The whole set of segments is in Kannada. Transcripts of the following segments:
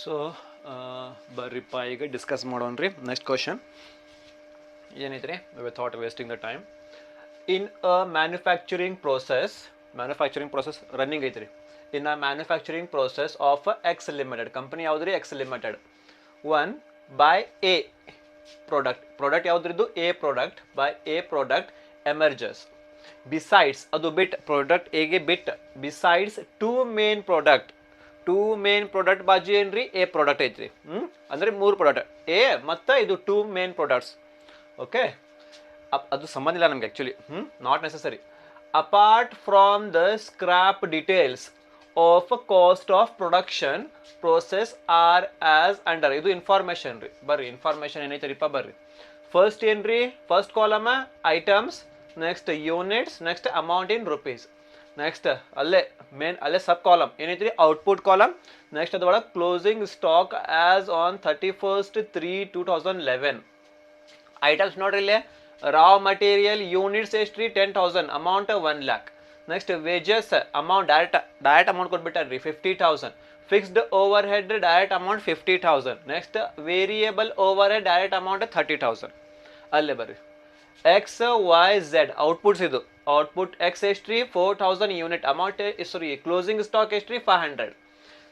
ಸೊ ಬರ್ರಿಪ್ಪ ಈಗ ಡಿಸ್ಕಸ್ ಮಾಡೋಣ್ರಿ ನೆಕ್ಸ್ಟ್ ಕ್ವಶನ್ ಏನೈತ್ರಿ without wasting the time in a manufacturing process running ಐತ್ರಿ in a manufacturing process of X limited company ಯಾವ್ದ್ರಿ X limited one by a product ಯಾವ್ದ್ರಿದ್ದು ಎ ಪ್ರಾಡಕ್ಟ್ ಎಮರ್ಜಸ್ ಬಿಸೈಡ್ಸ್ ಅದು ಬಿಟ್ ಪ್ರಾಡಕ್ಟ್ ಎಗೆ ಬಿಟ್ ಬಿಸೈಡ್ಸ್ ಟೂ ಮೇನ್ ಪ್ರಾಡಕ್ಟ್ ಬಾಜು ಏನ್ರಿ ಎ ಪ್ರಾಡಕ್ಟ್ ಐತ್ರಿ ಅಂದ್ರೆ ಮೂರು ಪ್ರಾಡಕ್ಟ್ ಎ ಮತ್ತು ಇದು ಟೂ ಮೇನ್ ಪ್ರಾಡಕ್ಟ್ಸ್ ಓಕೆ ಅದು ಸಂಬಂಧ ಇಲ್ಲ ನಮ್ಗೆ actually not necessary apart from the scrap details of cost of production process are as under ಇದು ಇನ್ಫಾರ್ಮೇಶನ್ ರೀ ಬರ್ರಿ ಇನ್ಫಾರ್ಮೇಶನ್ ಏನೈತರಿಪ್ಪ ಬರ್ರಿ ಫಸ್ಟ್ ಏನ್ರಿ first column items next units next amount in rupees next ಅಲ್ಲೇ ಸಬ್ ಕಾಲಮ್ ಏನೈತ್ರಿ ಔಟ್ಪುಟ್ ಕಾಲಮ್ ನೆಕ್ಸ್ಟ್ ಅದ್ರೊಳಗೆ closing stock as on 31/3/2011 items ನೋಡ್ರಿ ಇಲ್ಲೇ ರಾ ಮಟೀರಿಯಲ್ ಯೂನಿಟ್ಸ್ ಎಷ್ಟ್ರಿ 10,000 amount 1 lakh next wages amount direct amount ಕೊಟ್ಬಿಟ್ಟಾರ್ರಿ 50,000 fixed overhead direct amount 50,000 next variable overhead direct amount 30,000 ಅಲ್ಲೇ ಬರ್ರಿ ಎಕ್ಸ್ ವೈ ಝೆಡ್ ಔಟ್ಪುಟ್ಸ್ ಇದು ಔಟ್ಪುಟ್ ಎಕ್ಸ್ ಎಷ್ಟ್ರಿ 4,000 unit amount sorry closing stock ಎಷ್ಟ್ರಿ 500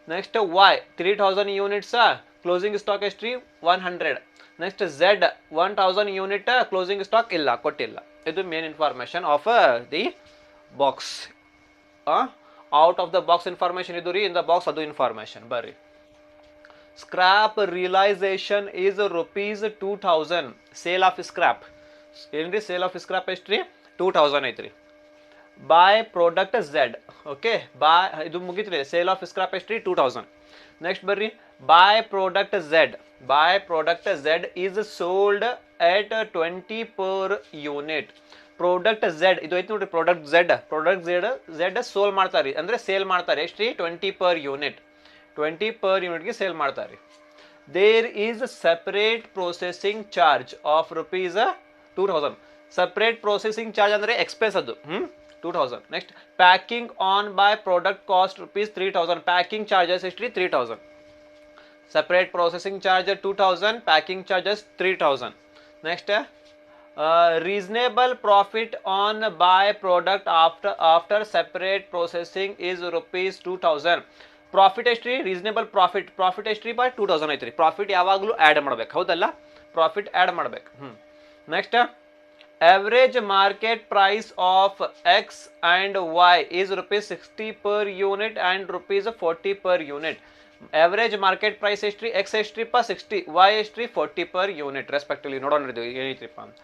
next Y 3,000 units closing stock ಎಷ್ಟ್ರಿ 100 next Z 1,000 unit closing stock ಇಲ್ಲ ಕೊಟ್ಟಿಲ್ಲ ಇದು main information of the box out of the box information ಇದು ರೀ ಇನ್ ದ ಬಾಕ್ಸ್ ಅದು ಇನ್ಫಾರ್ಮೇಶನ್ ಬರ್ರಿ scrap realisation is ₹2,000 sale of scrap ಏನ್ರಿ ಸೇಲ್ ಆಫ್ ಸ್ಕ್ರಾಪ್ ಎಷ್ಟ್ರಿ 2,000 ಐತ್ರಿ ಬೈ ಪ್ರಾಡಕ್ಟ್ ಝೆಡ್ ಓಕೆ ಇದು ಮುಗಿತ್ರಿ ಸೇಲ್ ಆಫ್ ಸ್ಕ್ರಾಪ್ ಎಷ್ಟ್ರಿ 2,000 ನೆಕ್ಸ್ಟ್ ಬರ್ರಿ by product Z is sold at 20 per unit product Z ಇದು ಐತಿ ನೋಡ್ರಿ ಪ್ರಾಡಕ್ಟ್ ಝೆಡ್ ಸೋಲ್ ಮಾಡ್ತಾರಿ ಅಂದ್ರೆ ಸೇಲ್ ಮಾಡ್ತಾರೆ ಎಷ್ಟ್ರಿ 20 per unit ಗೆ ಸೇಲ್ ಮಾಡ್ತಾರೆ there is separate processing charge of ₹2,000 separate processing charge ಅಂದ್ರೆ ಎಕ್ಸ್ಪೆನ್ಸ್ ಅದು 2,000 next packing on by product cost ₹3,000 packing charges ಎಷ್ಟ್ರಿ 3,000 separate processing charge 2,000 packing charges 3,000 next reasonable profit on buy product after separate processing is ₹2,000 profit ಎಷ್ಟ್ರಿ ರೀಸನೇಬಲ್ ಪ್ರಾಫಿಟ್ ಎಷ್ಟ್ರಿ ಬೈ 2,000 ಐತ್ರಿ ಪ್ರಾಫಿಟ್ ಯಾವಾಗಲೂ ಆ್ಯಡ್ ಮಾಡ್ಬೇಕು ಹೌದಲ್ಲ ಪ್ರಾಫಿಟ್ ಆ್ಯಡ್ ಮಾಡ್ಬೇಕು next average market price of X and Y is ₹60 per unit and ₹40 per unit average market price ಎಷ್ಟ್ರಿ X ಎಷ್ಟ್ರಿಪ್ಪ 60 Y ಎಷ್ಟ್ರಿ 40 per unit respectively ನೋಡೋಣ ಇದು ಏನೈತ್ರಿಪ್ಪ ಅಂತ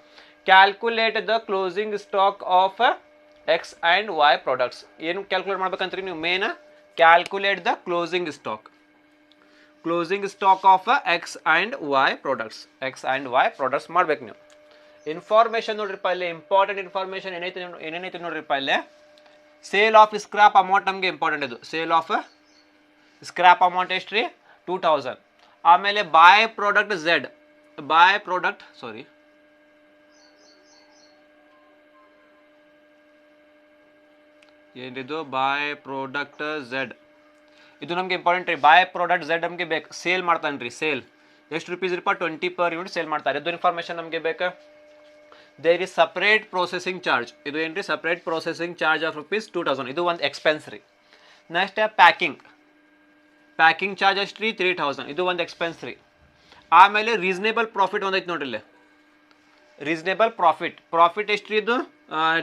calculate the closing stock of X and Y products ಏನು ಕ್ಯಾಲ್ಕುಲೇಟ್ ಮಾಡ್ಬೇಕಂತ್ರಿ ನೀವು main calculate the closing stock of X and Y products ಮಾಡ್ಬೇಕು ನೀವು ಇನ್ಫಾರ್ಮೇಶನ್ ನೋಡ್ರಿಪ್ಪ ಇಲ್ಲಿ ಇಂಪಾರ್ಟೆಂಟ್ ಇನ್ಫಾರ್ಮೇಶನ್ ಏನೇನೈತಿ ನೋಡ್ರಿಪ್ಪ ಇಲ್ಲಿ ಸೇಲ್ ಆಫ್ ಸ್ಕ್ರಾಪ್ ಅಮೌಂಟ್ ನಮಗೆ ಇಂಪಾರ್ಟೆಂಟ್ ಇದು ಸೇಲ್ ಆಫ್ ಸ್ಕ್ರಾಪ್ ಅಮೌಂಟ್ ಎಷ್ಟ್ರಿ 2,000 ಆಮೇಲೆ ಬೈ ಪ್ರಾಡಕ್ಟ್ ಏನಿದು ಬೈ ಪ್ರಾಡಕ್ಟ್ ಝೆಡ್ ಇದು ನಮಗೆ ಇಂಪಾರ್ಟೆಂಟ್ ರೀ ಬೈ ಪ್ರಾಡಕ್ಟ್ ಝೆಡ್ ನಮಗೆ ಬೇಕು ಸೇಲ್ ಮಾಡ್ತಾನೆ ರೀ ಸೇಲ್ ಎಷ್ಟು ರುಪೀಸ್ ರೀಪ್ಪ 20 per unit ಸೇಲ್ ಮಾಡ್ತಾರೆ ಇದು ಇನ್ಫಾರ್ಮೇಶನ್ ನಮಗೆ ಬೇಕು there is separate processing charge ಇದು ಏನ್ರಿ ಸಪ್ರೇಟ್ ಪ್ರೊಸೆಸಿಂಗ್ ಚಾರ್ಜ್ ಆಫ್ ₹2,000 ಇದು ಒಂದು ಎಕ್ಸ್ಪೆನ್ಸ್ ರೀ ನೆಕ್ಸ್ಟ್ ಪ್ಯಾಕಿಂಗ್ ಚಾರ್ಜ್ ಎಷ್ಟ್ರಿ 3,000 ಇದು ಒಂದು ಎಕ್ಸ್ಪೆನ್ಸ್ ರೀ ಆಮೇಲೆ ರೀಸನೇಬಲ್ ಪ್ರಾಫಿಟ್ ಒಂದೈತೆ ನೋಡ್ರಿ ಇಲ್ಲಿ ರೀಸನೇಬಲ್ ಪ್ರಾಫಿಟ್ ಎಷ್ಟ್ರಿ ಇದು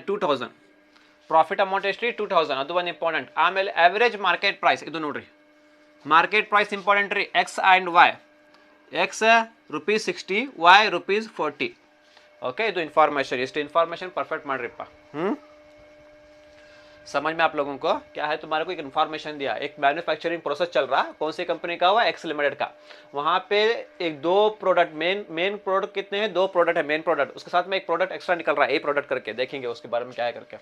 2,000 ಪ್ರಾಫಿಟ್ ಅಮೌಂಟ್ ಎಷ್ಟ್ರಿ 2,000 ಅದು ಒಂದು ಇಂಪಾರ್ಟೆಂಟ್ ಆಮೇಲೆ ಆವರೇಜ್ ಮಾರ್ಕೆಟ್ ಪ್ರೈಸ್ ಇದು ನೋಡ್ರಿ ಮಾರ್ಕೆಟ್ ಪ್ರೈಸ್ ಇಂಪಾರ್ಟೆಂಟ್ ರೀ X and Y X ₹60 Y ₹40 okay ಇದು इन्फॉर्मेशन इस इन्फॉर्मेशन परफेक्ट मारिप्पा समझ में आप लोगों को क्या है तुम्हारे को एक इन्फॉर्मेशन दिया एक मैन्युफैक्चरिंग प्रोसेस चल रहा कौन सी कंपनी का हुआ एक्स लिमिटेड का वहाँ पे एक दो प्रोडक्ट मेन प्रोडक्ट कितने हैं 2 प्रोडक्ट है मेन प्रोडक्ट उसके साथ में एक प्रोडक्ट एक्स्ट्रा निकल रहा है ए प्रोडक्ट करके देखेंगे उसके बारे में क्या है करके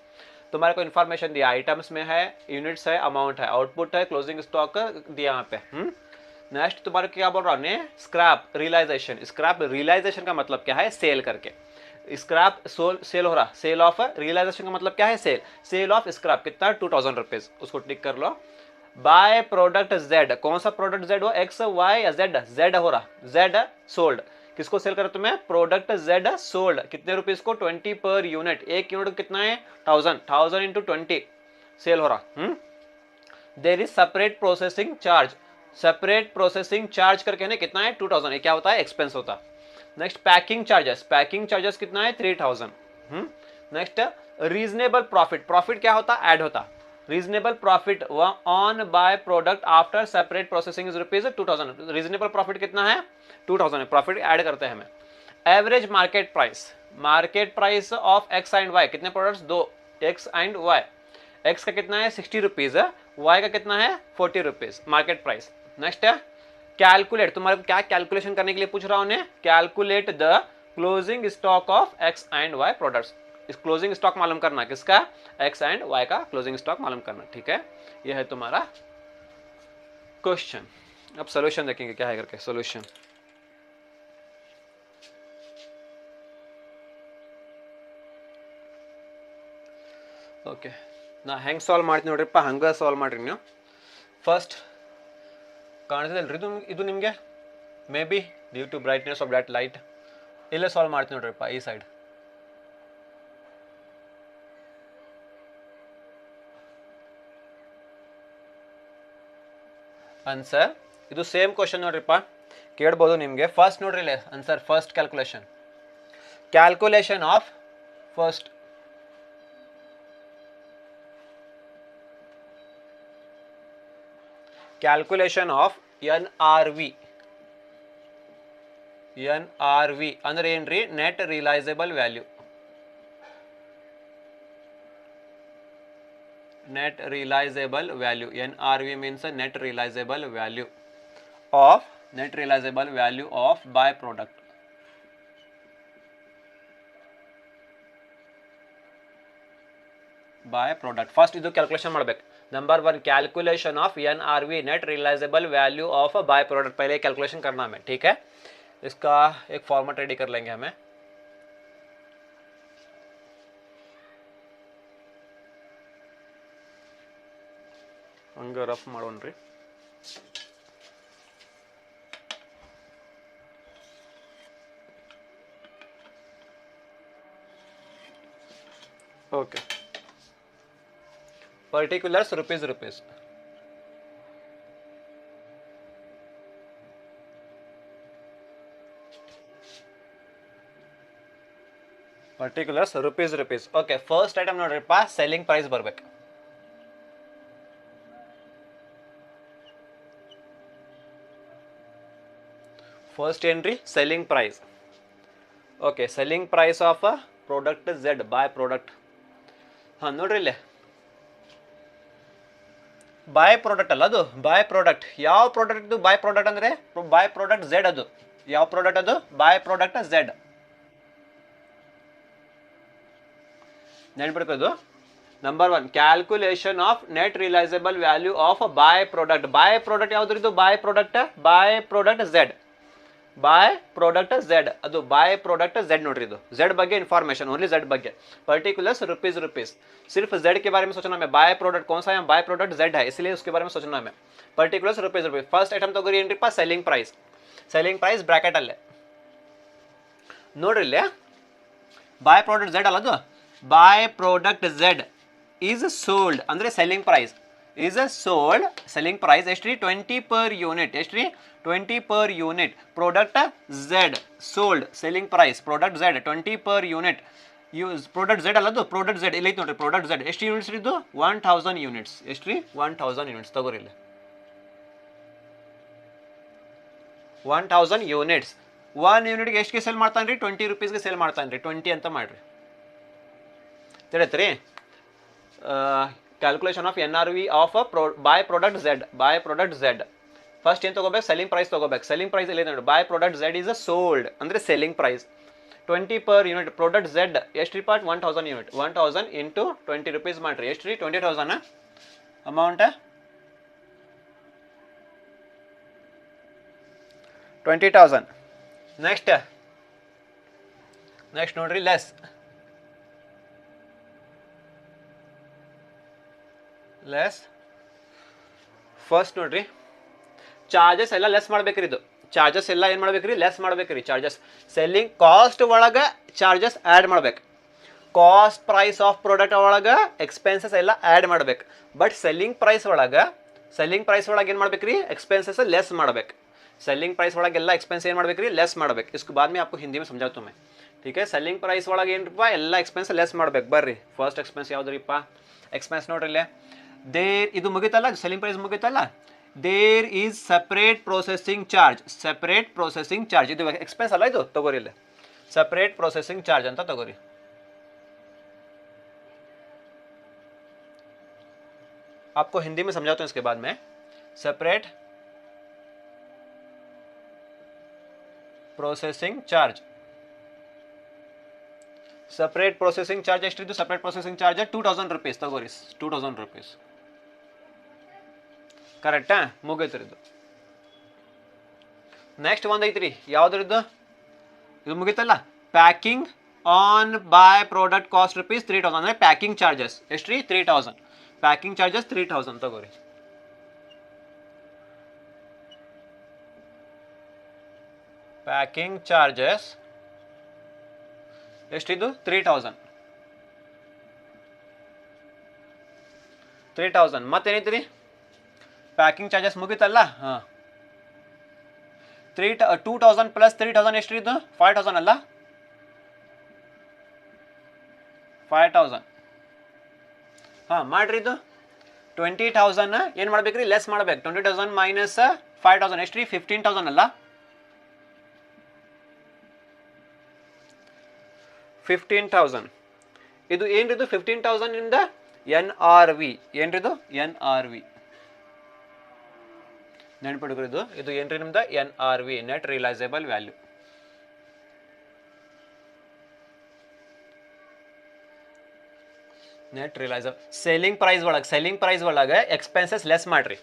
तुम्हारे को इन्फॉर्मेशन दिया आइटम्स में है यूनिट्स है अमाउंट है आउटपुट है क्लोजिंग स्टॉक दिया यहाँ पे नेक्स्ट तुम्हारे क्या बोल रहा हूँ स्क्रैप रियलाइजेशन का मतलब क्या है सेल करके स्क्रैप सेल हो रहा सेल ऑफ रियलाइजेशन का मतलब क्या है सेल ऑफ स्क्रैप कितना ₹2,000 उसको टिक कर लो बाय प्रोडक्ट जेड, कौन सा प्रोडक्ट जेड हुआ, एक्स वाई या जेड, जेड हो रहा, जेड सोल्ड, किसको सेल कर तुम्हें, प्रोडक्ट जेड सोल्ड, कितने रुपीज को, 20 पर यूनिट, एक यूनिट कितना है 1000, 1000 इंटू 20 सेल हो रहा। There is separate processing charge, separate processing charge करके ना कितना है 2000, ये क्या होता है, एक्सपेंस होता है। Next packing charges, packing charges कितना है 3000। नेक्स्ट रीजनेबल प्रॉफिट, प्रॉफिट क्या होता, ऐड होता, reasonable profit on byproduct after separate processing is rupees 2000, reasonable profit कितना है 2000 है, प्रॉफिट ऐड करते हैं हमें। Average market price of X and Y, कितने प्रोडक्ट्स, दो, एक्स एंड वाई, एक्स का कितना है 60 रुपीज है, वाई का कितना है 40 रुपीज मार्केट प्राइस। नेक्स्ट है कैलकुलेट, तुम्हारे को क्या कैलकुलेशन करने के लिए पूछ रहा हूं, calculate the closing stock of X and Y products, इस क्लोजिंग स्टॉक मालूम करना, किसका, एक्स एंड वाई का क्लोजिंग स्टॉक मालूम करना, ठीक है, यह है तुम्हारा क्वेश्चन। अब सोल्यूशन देखेंगे क्या है करके, सोल्यूशन ओके ನಾ ಹೆಂಗೆ ಸಾಲ್ವ್ ಮಾಡ್ತೀನಿ ನೋಡ್ರಿಪ್ಪ, ಹಂಗೆ ಸಾಲ್ವ್ ಮಾಡ್ರಿ ನೀವು। ಫಸ್ಟ್ ಕಾಣಿಸಲ್ರಿ ಇದು ನಿಮಗೆ, may be due to brightness of that light, ಇಲ್ಲೇ ಸಾಲ್ವ್ ಮಾಡ್ತೀನಿ ನೋಡ್ರಿಪ್ಪ, ಈ ಸೈಡ್ ಆನ್ಸರ್ ಇದು ಸೇಮ್ ಕ್ವಶನ್ ನೋಡ್ರಿಪ್ಪ, ಕೇಳ್ಬೋದು ನಿಮಗೆ। ಫಸ್ಟ್ ನೋಡ್ರಿ ಇಲ್ಲೇ answer, first calculation of first calculation of NRV ಅಂದ್ರೆ ಏನ್ರಿ, net realisable value, net realizable value, NRV means a net realizable value of byproduct, first ಇದು ಕ್ಯಾಲ್ಕುಲೇಷನ್ ಮಾಡ್ಬೇಕು। Number 1 calculation of NRV net realisable value of a byproduct, पहले कैलकुलेशन करना हमें, ठीक है। इसका एक फॉर्मेट रेडी कर लेंगे हमें, हंगे रफ ಮಾಡೋಣ್ರಿ। Okay particulars rupees particulars rupees okay. First item ನೋಡ್ರಿಪ್ಪ ಸೆಲ್ಲಿಂಗ್ ಪ್ರೈಸ್ ಬರಬೇಕು, ಫಸ್ಟ್ ಏನ್ರಿ selling price, okay selling price of product Z by product, ಹಾಂ ನೋಡ್ರಿ ಇಲ್ಲೇ ಬಾಯ್ ಪ್ರಾಡಕ್ಟ್ ಅಲ್ಲ, ಅದು ಬಾಯ್ ಪ್ರಾಡಕ್ಟ್, ಯಾವ ಪ್ರಾಡಕ್ಟ್ ಇದು ಬಾಯ್ ಪ್ರಾಡಕ್ಟ್ ಅಂದರೆ ಬಾಯ್ ಪ್ರಾಡಕ್ಟ್ ಝೆಡ್, ಅದು ಯಾವ ಪ್ರಾಡಕ್ಟ್, ಅದು ಬಾಯ್ ಪ್ರಾಡಕ್ಟ್ ಝೆಡ್, ನೆನ್ಪಿಡ್ಕೋದು। Number 1 calculation of net realisable value of by product, by product ಯಾವ್ದು, by product Z, by product Z, ಅದು ಬಾಯ್ ಪ್ರಾಡಕ್ಟ್ ಝೆಡ್ ನೋಡ್ರಿ, ಇದು ಝೆಡ್ ಬಗ್ಗೆ इन्फॉर्मेशन, ओनली ಝೆಡ್ ಬಗ್ಗೆ, पर्टिकुलर्स रुपीज, सिर्फ जेड के बारे में सोचना हमें, बाय प्रोडक्ट कौन सा है, बाय प्रोडक्ट जेड है, इसलिए उसके बारे में सोचना हमें, पर्टिकुलर्स रुपीज। फर्स्ट आइटम तगोरी ಏನ್ರಿಪ್ಪ ಸೆಲ್ಲಿಂಗ್ ಪ್ರೈಸ್ ಬ್ರಾಕೆಟ್ ಅಲ್ಲೇ ನೋಡ್ರಿ, ಇಲ್ಲೇ ಬಾಯ್ ಪ್ರಾಡಕ್ಟ್ ಝೆಡ್ ಅಲ್ಲ, ಅದು by product Z is sold ಅಂದ್ರೆ selling price, is sold selling price ಎಷ್ಟ್ರಿ 20 ಪರ್ ಯೂನಿಟ್, ಎಷ್ಟ್ರಿ 20 per unit, product Z sold selling price product Z 20 per unit, use product Z ಅಲ್ಲದು ಪ್ರಾಡಕ್ಟ್ ಝೆಡ್, ಇಲ್ಲಿ ನೋಡ್ರಿ ಪ್ರಾಡಕ್ಟ್ ಝೆಡ್ ಎಷ್ಟು ಯೂನಿಟ್ಸ್ ಇದು 1000 ಯೂನಿಟ್ಸ್, ಎಷ್ಟ್ರಿ 1000 ಯೂನಿಟ್ಸ್ ತಗೋರಿ, ಇಲ್ಲಿ 1000 ಯೂನಿಟ್ಸ್, 1 ಯೂನಿಟ್ಗೆ ಎಷ್ಟಿಗೆ ಸೇಲ್ ಮಾಡ್ತಾನ್ರಿ 20 ರೂಪೀಸ್ಗೆ ಸೇಲ್ ಮಾಡ್ತಾನ್ರಿ, 20 ಅಂತ ಮಾಡ್ರಿ, ತಿಳಿತ್ರಿ। Calculation of NRV of by product Z, first ಏನು ತಗೋಬೇಕು, ಸೆಲ್ಲಿಂಗ್ ಪ್ರೈಸ್ ತಗೋಬೇಕು, ಸೆಲ್ಲಿಂಗ್ ಪ್ರೈಸ್ ಇಲ್ಲಿ ನೋಡಿ, by product Z is sold ಅಂದ್ರೆ selling price 20 per unit, product Z ಎಷ್ಟು ಪಾರ್ಟ್ 1000 ಯೂನಿಟ್, 1000 ಇಂಟು 20 ರೂಪೀಸ್ ಮಾಡ್ರಿ, ಎಷ್ಟು ರೀ 20,000 ಅಮೌಂಟ್, 20,000। ನೆಕ್ಸ್ಟ್ ನೋಡ್ರಿ ಲೆಸ್ ಫಸ್ಟ್ ನೋಡ್ರಿ, ಚಾರ್ಜಸ್ ಎಲ್ಲ ಲೆಸ್ ಮಾಡ್ಬೇಕ್ರಿ. ಇದು ಚಾರ್ಜಸ್ ಎಲ್ಲ ಏನು ಮಾಡ್ಬೇಕ್ರಿ, ಲೆಸ್ ಮಾಡ್ಬೇಕ್ರಿ. ಚಾರ್ಜಸ್ ಸೆಲ್ಲಿಂಗ್ ಕಾಸ್ಟ್ ಒಳಗೆ ಚಾರ್ಜಸ್ ಆ್ಯಡ್ ಮಾಡ್ಬೇಕು. ಕಾಸ್ಟ್ ಪ್ರೈಸ್ ಆಫ್ ಪ್ರಾಡಕ್ಟ್ ಒಳಗೆ ಎಕ್ಸ್ಪೆನ್ಸಸ್ ಎಲ್ಲ ಆ್ಯಡ್ ಮಾಡ್ಬೇಕು. ಬಟ್ ಸೆಲ್ಲಿಂಗ್ ಪ್ರೈಸ್ ಒಳಗೆ ಏನು ಮಾಡ್ಬೇಕ್ರಿ, ಎಕ್ಸ್ಪೆನ್ಸಸ್ ಲೆಸ್ ಮಾಡ್ಬೇಕು. सेलिंग प्राइस ಒಳಗೆ ಎಲ್ಲ ಎಕ್ಸ್ಪೆನ್ಸ್ ಏನು ಮಾಡಬೇಕು ರೀ, ಲೆಸ್ ಮಾಡಬೇಕು. इसके बाद में आपको हिंदी में समझाता हूं मैं, ठीक है. सेलिंग प्राइस ಒಳಗೆ ಏನಪ್ಪ, ಎಲ್ಲ ಎಕ್ಸ್ಪೆನ್ಸ್ ಲೆಸ್ ಮಾಡಬೇಕು. ಬರ್ರಿ, ಫಸ್ಟ್ ಎಕ್ಸ್ಪೆನ್ಸ್ ಯಾವ್ದ್ರಿಪ್ಪ, ಎಕ್ಸ್ಪೆನ್ಸ್ ನೋಡ್ರಿ ಇಲ್ಲೇ. ದೇರ್ ಇದು ಮುಗಿತಲ್ಲ, ಸೆಲ್ಲಿಂಗ್ ಪ್ರೈಸ್ ಮುಗಿತಲ್ಲ. There is separate processing charge. Separate processing charge ಇದು ಎಕ್ಸ್ಪೆನ್ಸ್ ಅಲ್ಲ, ಇದು ತಗೋರಿ ಇಲ್ಲಿ. ಸಪ್ರೇಟ್ ಪ್ರೊಸೆಸಿಂಗ್ ಚಾರ್ಜ್ ಅಂತ ತಗೋರಿ. आपको हिंदी में समझाता हूं इसके बाद में. Separate processing charge. Separate processing charge ಎಷ್ಟಿದ್ದು, सेपरेट प्रोसेसिंग चार्ज 2000 rupees ತಗೋರಿ. 2000 rupees ಕರೆಕ್ಟಾ, ಮುಗೈತ್ರಿ ಇದು. ನೆಕ್ಸ್ಟ್ ಒಂದು ಐತ್ರಿ, ಯಾವ್ದ್ರದ್ದು ಇದು ಮುಗಿತಲ್ಲ. Packing on by product cost rupees 3000 ಅಂದ್ರೆ ಪ್ಯಾಕಿಂಗ್ ಚಾರ್ಜಸ್ ಎಷ್ಟ್ರಿ, 3000. ಪ್ಯಾಕಿಂಗ್ ಚಾರ್ಜಸ್ 3000 ತಗೋರಿ. ಪ್ಯಾಕಿಂಗ್ ಚಾರ್ಜಸ್ ಎಷ್ಟಿದು, 3000. ಮತ್ತೇನೈತ್ರಿ, ಪ್ಯಾಕಿಂಗ್ ಚಾರ್ಜಸ್ ಮುಗಿತಲ್ಲ. ಹಾಂ, 2000 ಪ್ಲಸ್ 3000 ಎಷ್ಟ್ರಿ ಇದು, 5000 ಅಲ್ಲ, 5000. ಹಾಂ ಮಾಡ್ರಿ, ಇದು 20,000 ಏನು ಮಾಡ್ಬೇಕ್ರಿ, ಲೆಸ್ ಮಾಡ್ಬೇಕು. 20,000 ಮೈನಸ್ 5000 ಎಷ್ಟ್ರಿ, 15,000 ಅಲ್ಲ, 15,000. ಇದು ಏನ್ರಿದು, 15,000 ಇಂದ NRV. ಏನ್ರಿದು, NRV ನೆನ್ಪಿಡ್ರಿ. ಇದು ಏನ್ರಿ ನಿಮ್ದು, NRV, net realisable value. Net realisable selling price ಒಳಗೆ ಎಕ್ಸ್ಪೆನ್ಸಸ್ ಲೆಸ್ ಮಾಡ್ರಿ.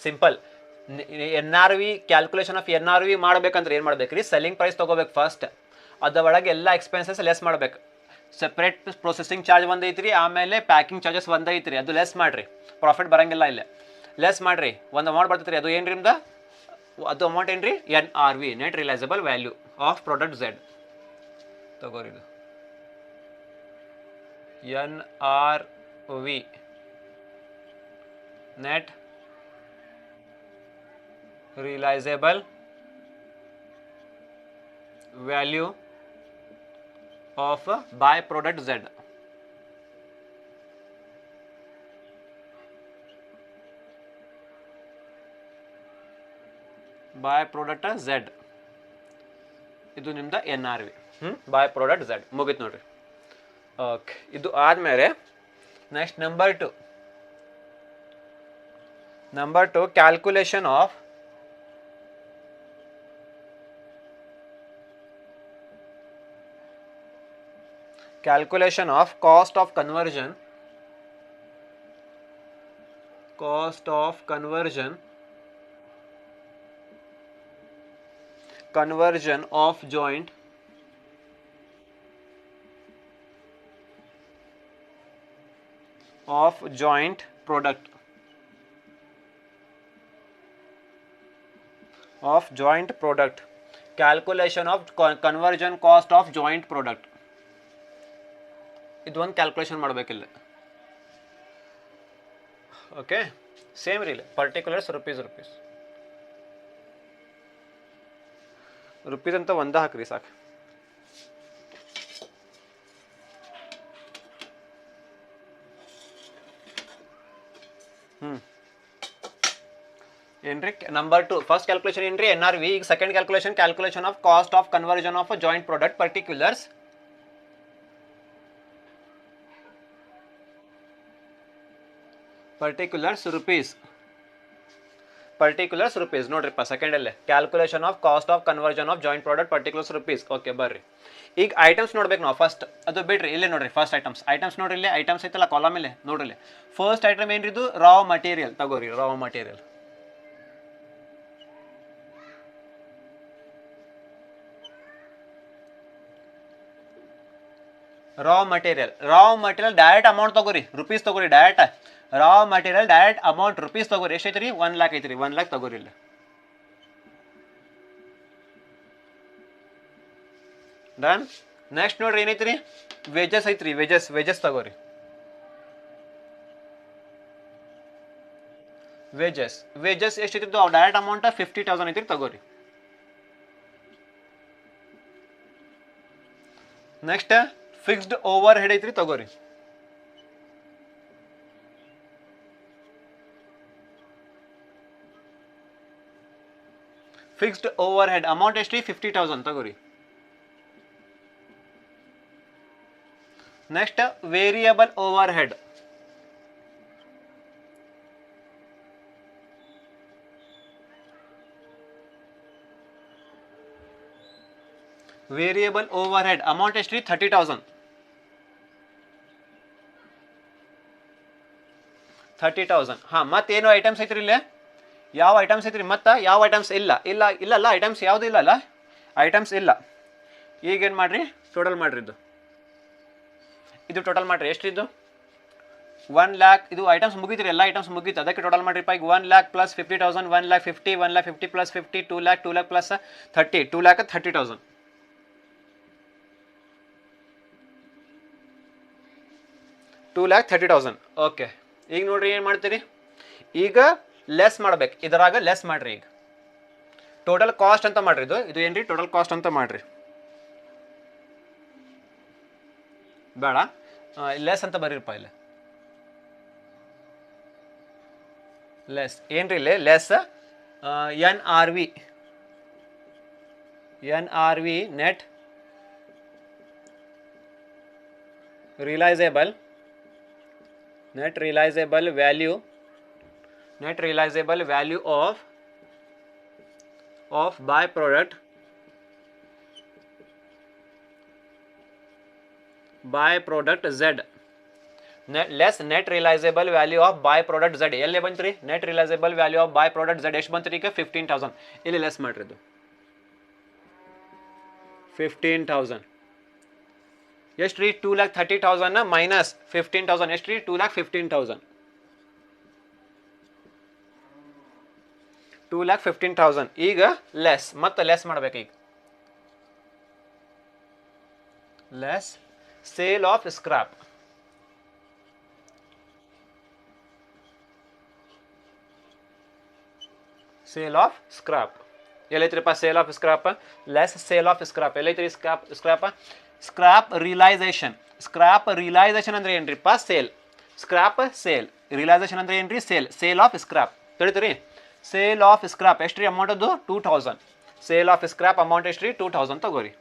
Simple. NRV calculation of NRV ಮಾಡ್ಬೇಕಂದ್ರೆ ಏನು ಮಾಡ್ಬೇಕ್ರಿ, ಸೆಲ್ಲಿಂಗ್ ಪ್ರೈಸ್ ತೊಗೋಬೇಕು ಫಸ್ಟ್. ಅದ್ರ ಒಳಗೆ ಎಲ್ಲ ಎಕ್ಸ್ಪೆನ್ಸಸ್ ಲೆಸ್ ಮಾಡ್ಬೇಕು. ಸೆಪ್ರೇಟ್ ಪ್ರೊಸೆಸಿಂಗ್ ಚಾರ್ಜ್ ಒಂದೈತ್ರಿ, ಆಮೇಲೆ ಪ್ಯಾಕಿಂಗ್ ಚಾರ್ಜಸ್ ಒಂದೈತ್ರಿ, ಅದು ಲೆಸ್ ಮಾಡ್ರಿ. ಪ್ರಾಫಿಟ್ ಬರಂಗಿಲ್ಲ ಇಲ್ಲೇ, ಲೆಸ್ ಮಾಡ್ರಿ. ಒಂದು ಅಮೌಂಟ್ ಬರ್ತೈತ್ರಿ, ಅದು ಏನ್ರಿ ನಿಮ್ದು, ಅದು ಅಮೌಂಟ್ ಏನ್ರಿ, NRV, net realisable value of product Z ತಗೋರಿ. ಇದು NRV, net realizable value of by product Z. by product Z ಇದು ನಿಮ್ದು NRV. by product Z ಮುಗಿತು ನೋಡ್ರಿ. ಓಕೆ, ಇದು ಆದಮೇಲೆ next number 2 calculation of cost of conversion of joint product. Calculation of conversion cost of joint product. ಇದು ಒಂದು ಕ್ಯಾಲ್ಕುಲೇಷನ್ ಮಾಡಬೇಕಿಲ್ಲ. ಓಕೆ, ಸೇಮ್ ರೀ, ಪರ್ಟಿಕ್ಯುಲರ್ಸ್ ರುಪೀಸ್ ಅಂತ ಒಂದ ಹಾಕ್ರಿ ಸಾಕು. ಏನ್ರಿ ನಂಬರ್ 2 ಫಸ್ಟ್ ಕ್ಯಾಲ್ಕುಲೇಷನ್ ಏನ್ರಿ, NRV. ಈಗ second calculation of cost of conversion of a joint product. Particulars rupees ನೋಡ್ರಿಪ್ಪ. ಸೆಕೆಂಡ್ ಅಲ್ಲೇ calculation of cost of conversion of joint product particulars rupees. Okay, ಬರ್ರಿ. ಈಗ ಐಟಮ್ಸ್ ನೋಡ್ಬೇಕು ನಾವು ಫಸ್ಟ್. ಅದು ಬಿಡ್ರಿ, ಇಲ್ಲೇ ನೋಡ್ರಿ ಫಸ್ಟ್ ಐಟಮ್ಸ್ ನೋಡ್ರಿ. ಇಲ್ಲೇ ಐಟಮ್ಸ್ ಐತಲ್ಲ ಕಾಲಮ್ ಇಲ್ಲಿ ನೋಡ್ರಿ. ಫಸ್ಟ್ ಐಟಮ್ ಏನ್ರಿದು, ರಾ ಮಟೀರಿಯಲ್ ತಗೋರಿ. ರಾ ಮಟೀರಿಯಲ್ ಡೈರೆಕ್ಟ್ ಅಮೌಂಟ್ ತಗೋರಿ, ರುಪೀಸ್ ತಗೋರಿ. Direct raw material direct amount rupees ತಗೋರಿ ಎಷ್ಟು ಐತ್ರಿ 1 lakh ಐತ್ರಿ 1 lakh ತಗೋರಿ ಇಲ್ಲ ಡನ್ ನೆಕ್ಸ್ಟ್ ನೋಡ್ರಿ ಏನೈತ್ರಿ ವೇಜಸ್ ಐತ್ರಿ ವೇಜಸ್ ತಗೋರಿ ವೇಜಸ್ ಎಷ್ಟು ಐತಿ ಡೈರೆಕ್ಟ್ ಅಮೌಂಟ್ 50,000 ಐತ್ರಿ ತಗೋರಿ ನೆಕ್ಸ್ಟ್ ಫಿಕ್ಸ್ಡ್ ಓವರ್ ಹೆಡ್ ಐತ್ರಿ ತಗೋರಿ ಫಿಕ್ಸ್ಡ್ ಓವರ್ ಹೆಡ್ ಅಮೌಂಟ್ ಎಷ್ಟು 50,000 ತಗೋರಿ next variable over head variable over head amount ಎಷ್ಟು 30,000 ಹಾಂ ಮತ್ತೇನು ಐಟಮ್ಸ್ ಐತ್ರಿ ಇಲ್ಲೇ ಯಾವ ಐಟಮ್ಸ್ ಐತ್ರಿ ಮತ್ತೆ ಯಾವ ಐಟಮ್ಸ್ ಇಲ್ಲಲ್ಲ ಐಟಮ್ಸ್ ಯಾವುದು ಇಲ್ಲಲ್ಲ ಐಟಮ್ಸ್ ಇಲ್ಲ ಈಗೇನು ಮಾಡ್ರಿ ಟೋಟಲ್ ಮಾಡ್ರಿ ಇದು ಟೋಟಲ್ ಮಾಡ್ರಿ ಎಷ್ಟಿದ್ದು 1 lakh ಇದು ಐಟಮ್ಸ್ ಮುಗಿತ್ರಿ ಎಲ್ಲ ಐಟಮ್ಸ್ ಮುಗೀತು ಅದಕ್ಕೆ ಟೋಟಲ್ ಮಾಡ್ರಿಪ್ಪ ಈಗ 1 lakh plus 50,000 1 lakh 50 1 lakh 50 plus 50 2 lakh plus 30 2 lakh 30,000 2 lakh 30,000 okay ಈಗ ನೋಡ್ರಿ ಏನು ಮಾಡ್ತೀರಿ ಈಗ ಲೆಸ್ ಮಾಡ್ಬೇಕು ಇದರಾಗ ಲೆಸ್ ಮಾಡ್ರಿ ಈಗ ಟೋಟಲ್ ಕಾಸ್ಟ್ ಅಂತ ಮಾಡ್ರಿ ಇದು ಏನ್ರಿ ಟೋಟಲ್ ಕಾಸ್ಟ್ ಅಂತ ಮಾಡ್ರಿ ಬೇಡ ಲೆಸ್ ಅಂತ ಬರೀರಪ್ಪ ಇಲ್ಲ ಲೆಸ್ ಏನ್ರಿ ಇಲ್ಲೇ less N R V net realizable value of byproduct Z less net realizable value of byproduct Z ಎಲ್ಲಿ ಬಂತ್ರಿ net realizable value of byproduct Z ಎಷ್ಟು ಬಂತ್ರಿ ಈಗ 15,000 ಇಲ್ಲಿ ಲೆಸ್ ಮಾಡ್ರಿ ಇದು 15,000 ಎಷ್ಟು ರೀ 2,30,000 ಮೈನಸ್ 15,000 ಎಷ್ಟು ರೀ 2,15,000 2,15,000 ಈಗ ಲೆಸ್ ಮತ್ತೆ ಲೆಸ್ ಮಾಡ್ಬೇಕು ಈಗ ಲೆಸ್ ಸೇಲ್ ಆಫ್ ಸ್ಕ್ರಾಪ್ ಎಲ್ಲೈತ್ರಿಪ್ಪ sale of scrap less sale of scrap ಎಲ್ಲೈತ್ರಿ ಸ್ಕ್ರಾಪ್ ರಿಲೈಸೇಷನ್ ಅಂದ್ರೆ ಏನ್ರಿಪ್ಪ ಸೇಲ್ ಸ್ಕ್ರಾಪ್ ಸೇಲ್ ರಿಲೈಸೇಷನ್ ಅಂದ್ರೆ ಏನ್ರಿ ಸೇಲ್ ಆಫ್ ಸ್ಕ್ರಾಪ್ ತಿಳಿತೀರಿ ಸೇಲ್ ಆಫ್ ಸ್ಕ್ರಾಪ್ ಎಷ್ಟು ರೀ ಅಮೌಂಟ್ ಅದು 2,000 ಸೇಲ್ ಆಫ್ ಸ್ಕ್ರಾಪ್ ಅಮೌಂಟ್ ಎಷ್ಟು ರೀ 2,000 ತಗೋರಿ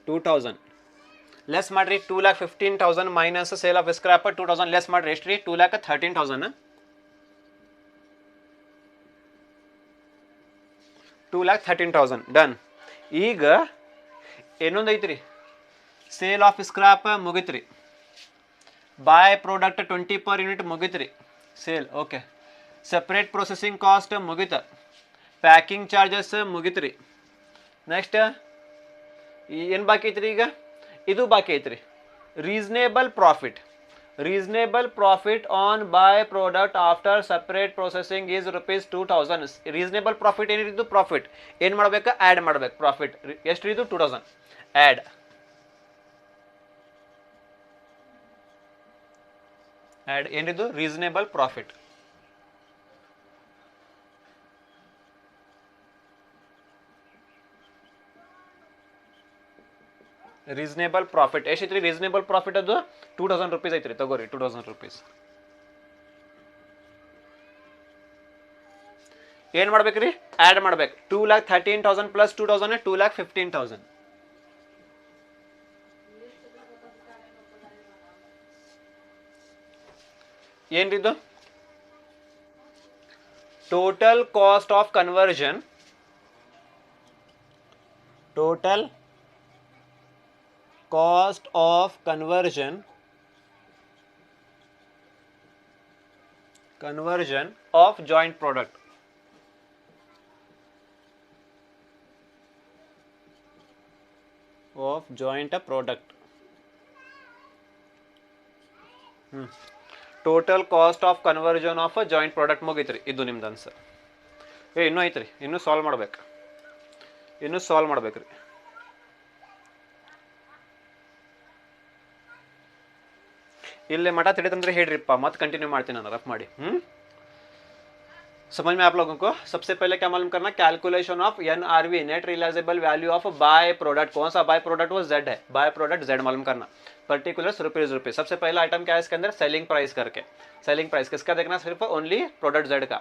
2,000 ಲೆಸ್ ಮಾಡ್ರಿ 2,15,000 minus sale of scrap 2,000 less ಮಾಡ್ರಿ ಎಷ್ಟು ರೀ 2,13,000 2,13,000 ಡನ್ ಈಗ ಏನೊಂದು ಐತ್ರಿ ಸೇಲ್ ಆಫ್ ಸ್ಕ್ರಾಪ್ ಮುಗಿತ್ರಿ ಬೈ ಪ್ರಾಡಕ್ಟ್ 20 per unit ಮುಗಿತ್ರಿ sale okay separate processing cost ಮುಗಿತ ಪ್ಯಾಕಿಂಗ್ ಚಾರ್ಜಸ್ ಮುಗಿತ್ರಿ ನೆಕ್ಸ್ಟ್ ಏನು ಬಾಕಿ ಐತ್ರಿ ಈಗ ಇದು ಬಾಕಿ ಐತ್ರಿ reasonable profit on by product after separate processing is rupees 2,000 reasonable profit ಏನಿದ್ದು ಪ್ರಾಫಿಟ್ ಏನು ಮಾಡ್ಬೇಕು ಆ್ಯಡ್ ಮಾಡ್ಬೇಕು ಪ್ರಾಫಿಟ್ ಎಷ್ಟು ಇದು 2,000 ಆ್ಯಡ್ ಏನಿದು ರೀಸನೇಬಲ್ ಪ್ರಾಫಿಟ್ ರೀಸನೇಬಲ್ ಪ್ರಾಫಿಟ್ ಎಷ್ಟೈತ್ರಿ ರೀಸನೇಬಲ್ ಪ್ರಾಫಿಟ್ ಅದು 2,000 rupees ಐತ್ರಿ ತಗೋರಿ 2,000 rupees ಏನು ಮಾಡ್ಬೇಕ್ರಿ ಆ್ಯಡ್ ಮಾಡ್ಬೇಕು 2,13,000 ಪ್ಲಸ್ 2,000 2,15,000 ಏನ್ರಿದು total cost of conversion conversion of joint product total cost of conversion of joint product ಮುಗೀತ್ರಿ. ಇದು ನಿಮ್ದು ಆನ್ಸರ್. ಇನ್ನೂ ಐತ್ರಿ, ಇನ್ನೂ ಸಾಲ್ವ್ ಮಾಡ್ಬೇಕು, ಇನ್ನೂ ಸಾಲ್ವ್ ಮಾಡ್ಬೇಕ್ರಿ. इल्ले मटा तिड़े हेड्रिप्प मत कंटिन्यू ಮಾಡ್ತೀನಿ ನಾನು रफ ಮಾಡಿ. समझ में आप लोगों को? सबसे पहले क्या मालूम करना, calculation of NRV net realisable value of bye product. कौन सा बाय प्रोडक्ट? वो Z है. बाय प्रोडक्ट Z मालूम करना. Particulars rupees. सबसे पहला आइटम क्या है इसके अंदर? सेलिंग प्राइस करके. सेलिंग प्राइस किसका देखना? सिर्फ ओनली प्रोडक्ट Z का.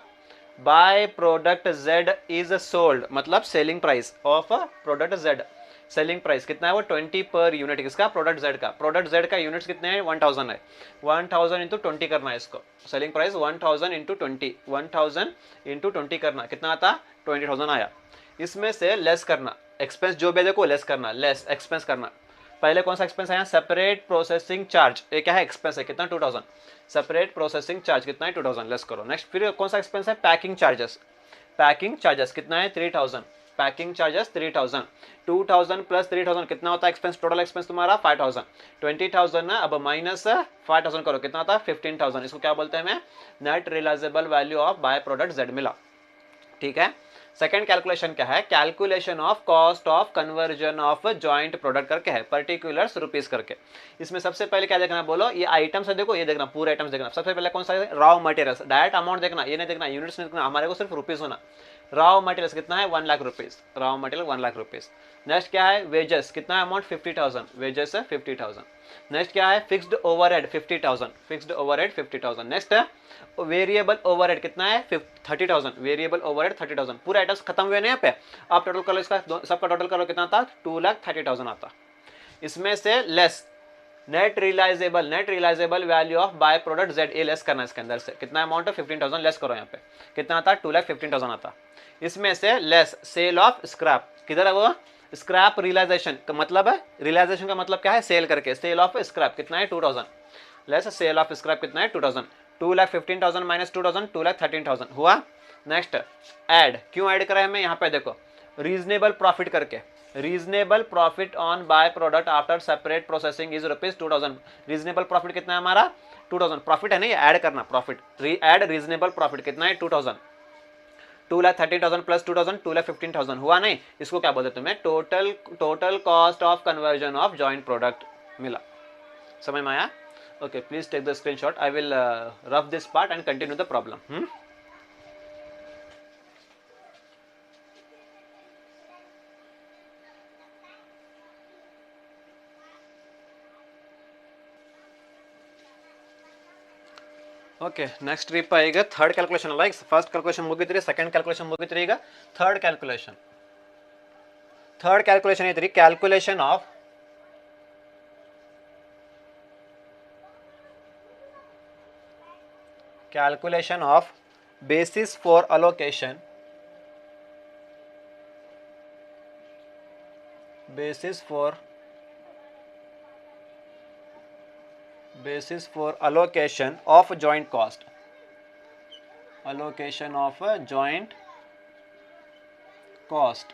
By product Z is sold मतलब selling price of product Z. Selling price कितना है? वो 20 पर यूनिट. किसका? प्रोडक्ट Z का. प्रोडक्ट Z का यूनिट्स कितने हैं? 1000 है. 1000 इंटू 20 करना है इसको. सेलिंग प्राइस 1000 इंटू 20, 1000 इंटू 20 करना. कितना आता? 20,000 आया. इसमें से लेस करना. एक्सपेंस जो भी देखो लेस करना, लेस एक्सपेंस करना. पहले कौन सा एक्सपेंस आया? Separate processing charge. ये क्या है? एक्सपेंस है. कितना? 2000. सेपरेट प्रोसेसिंग चार्ज कितना है? 2000. लेस करो. नेक्स्ट फिर कौन सा एक्सपेंस है? Packing charges. पैकिंग चार्जेस कितना है? 3000. Packing charges 3000. 2000 प्लस 3000 कितना होता है एक्सपेंस? टोटल एक्सपेंस तुम्हारा 5000. 20,000 ना, अब माइनस 5000 करो, कितना होता है? 15,000. इसको क्या बोलते हैं? मैं net realisable value of by product Z मिला. ठीक है. सेकंड कैलकुलेशन क्या है? Calculation of cost of conversion of joint product करके है. पर्टिकुलर्स रुपीज करके. इसमें सबसे पहले क्या देखना बोलो? ये आइटम्स है, देखो ये देखना, पूरे आइटम्स देखना. सबसे पहले कौन सा? Raw materials. डायरेक्ट अमाउंट देखना, ये नहीं देखना, यूनिट्स नहीं देखना, हमारे को सिर्फ रुपीज होना. रॉ मटेरियल्स कितना है? 1 lakh rupees. Raw material 1 lakh rupees. Next क्या है? वेजेस कितना है अमाउंट? 50,000. वेजेस है 50,000. नेक्स्ट क्या है? Fixed overhead 50,000. Fixed overhead 50,000. Next variable overhead कितना है? 30,000. Variable overhead 30,000. पूरे आइटम्स खत्म हुए ना यहाँ पे. आप टोटल करो इसका, सबका टोटल करो, कितना आता? 2,30,000 आता. इसमें से less net realisable value of by product Z. ये लेस करना इसके अंदर से. कितना अमाउंट है? 15,000. लेस करो यहाँ पे, कितना आता? 2,15,000 आता. इसमें से लेस सेल ऑफ स्क्रैप. किधर है वो? स्क्रैप रियलाइजेशन का मतलब है, रियलाइजेशन का मतलब क्या है? सेल करके. सेल ऑफ स्क्रैप कितना है? 2000. लेस सेल ऑफ स्क्रैप कितना है? 2000. 2,15,000 माइनस 2000, 2,13,000 हुआ. Next add. क्यों ऐड करा है हमें? यहाँ पे देखो, रीजनेबल प्रॉफिट करके. Reasonable profit on byproduct after separate processing is ₹2000. Reasonable profit कितना है हमारा? 2000. प्रॉफिट है ना, ये ऐड करना. प्रॉफिट ऐड रीजनेबल प्रॉफिट कितना है? 2000. 2,13,000 प्लस 2000, 2,15,000 हुआ नहीं. इसको क्या बोलते तुम्हें? Total cost of conversion of joint product मिला. समझ में आया? Okay, please take the screenshot. I will rough this part and continue the problem. Okay, next ರೀಪ ಈಗ ಥರ್ಡ್ ಕ್ಯಾಲ್ಕುಲೇಷನ್ ಅಲ್ಲ. ಈಗ ಫಸ್ಟ್ ಕ್ಯಾಲ್ಕುಲೇಷನ್ ಮುಗಿದ್ರಿ, ಸೆಕೆಂಡ್ ಕ್ಯಾಲ್ಕುಲೇಷನ್ ಮುಗಿದ್ರಿ. ಈಗ ಥರ್ಡ್ ಕ್ಯಾಲ್ಕುಲೇಷನ್ ಐತ್ರಿ. Calculation of basis for allocation. basis for allocation of joint cost. Allocation of joint cost.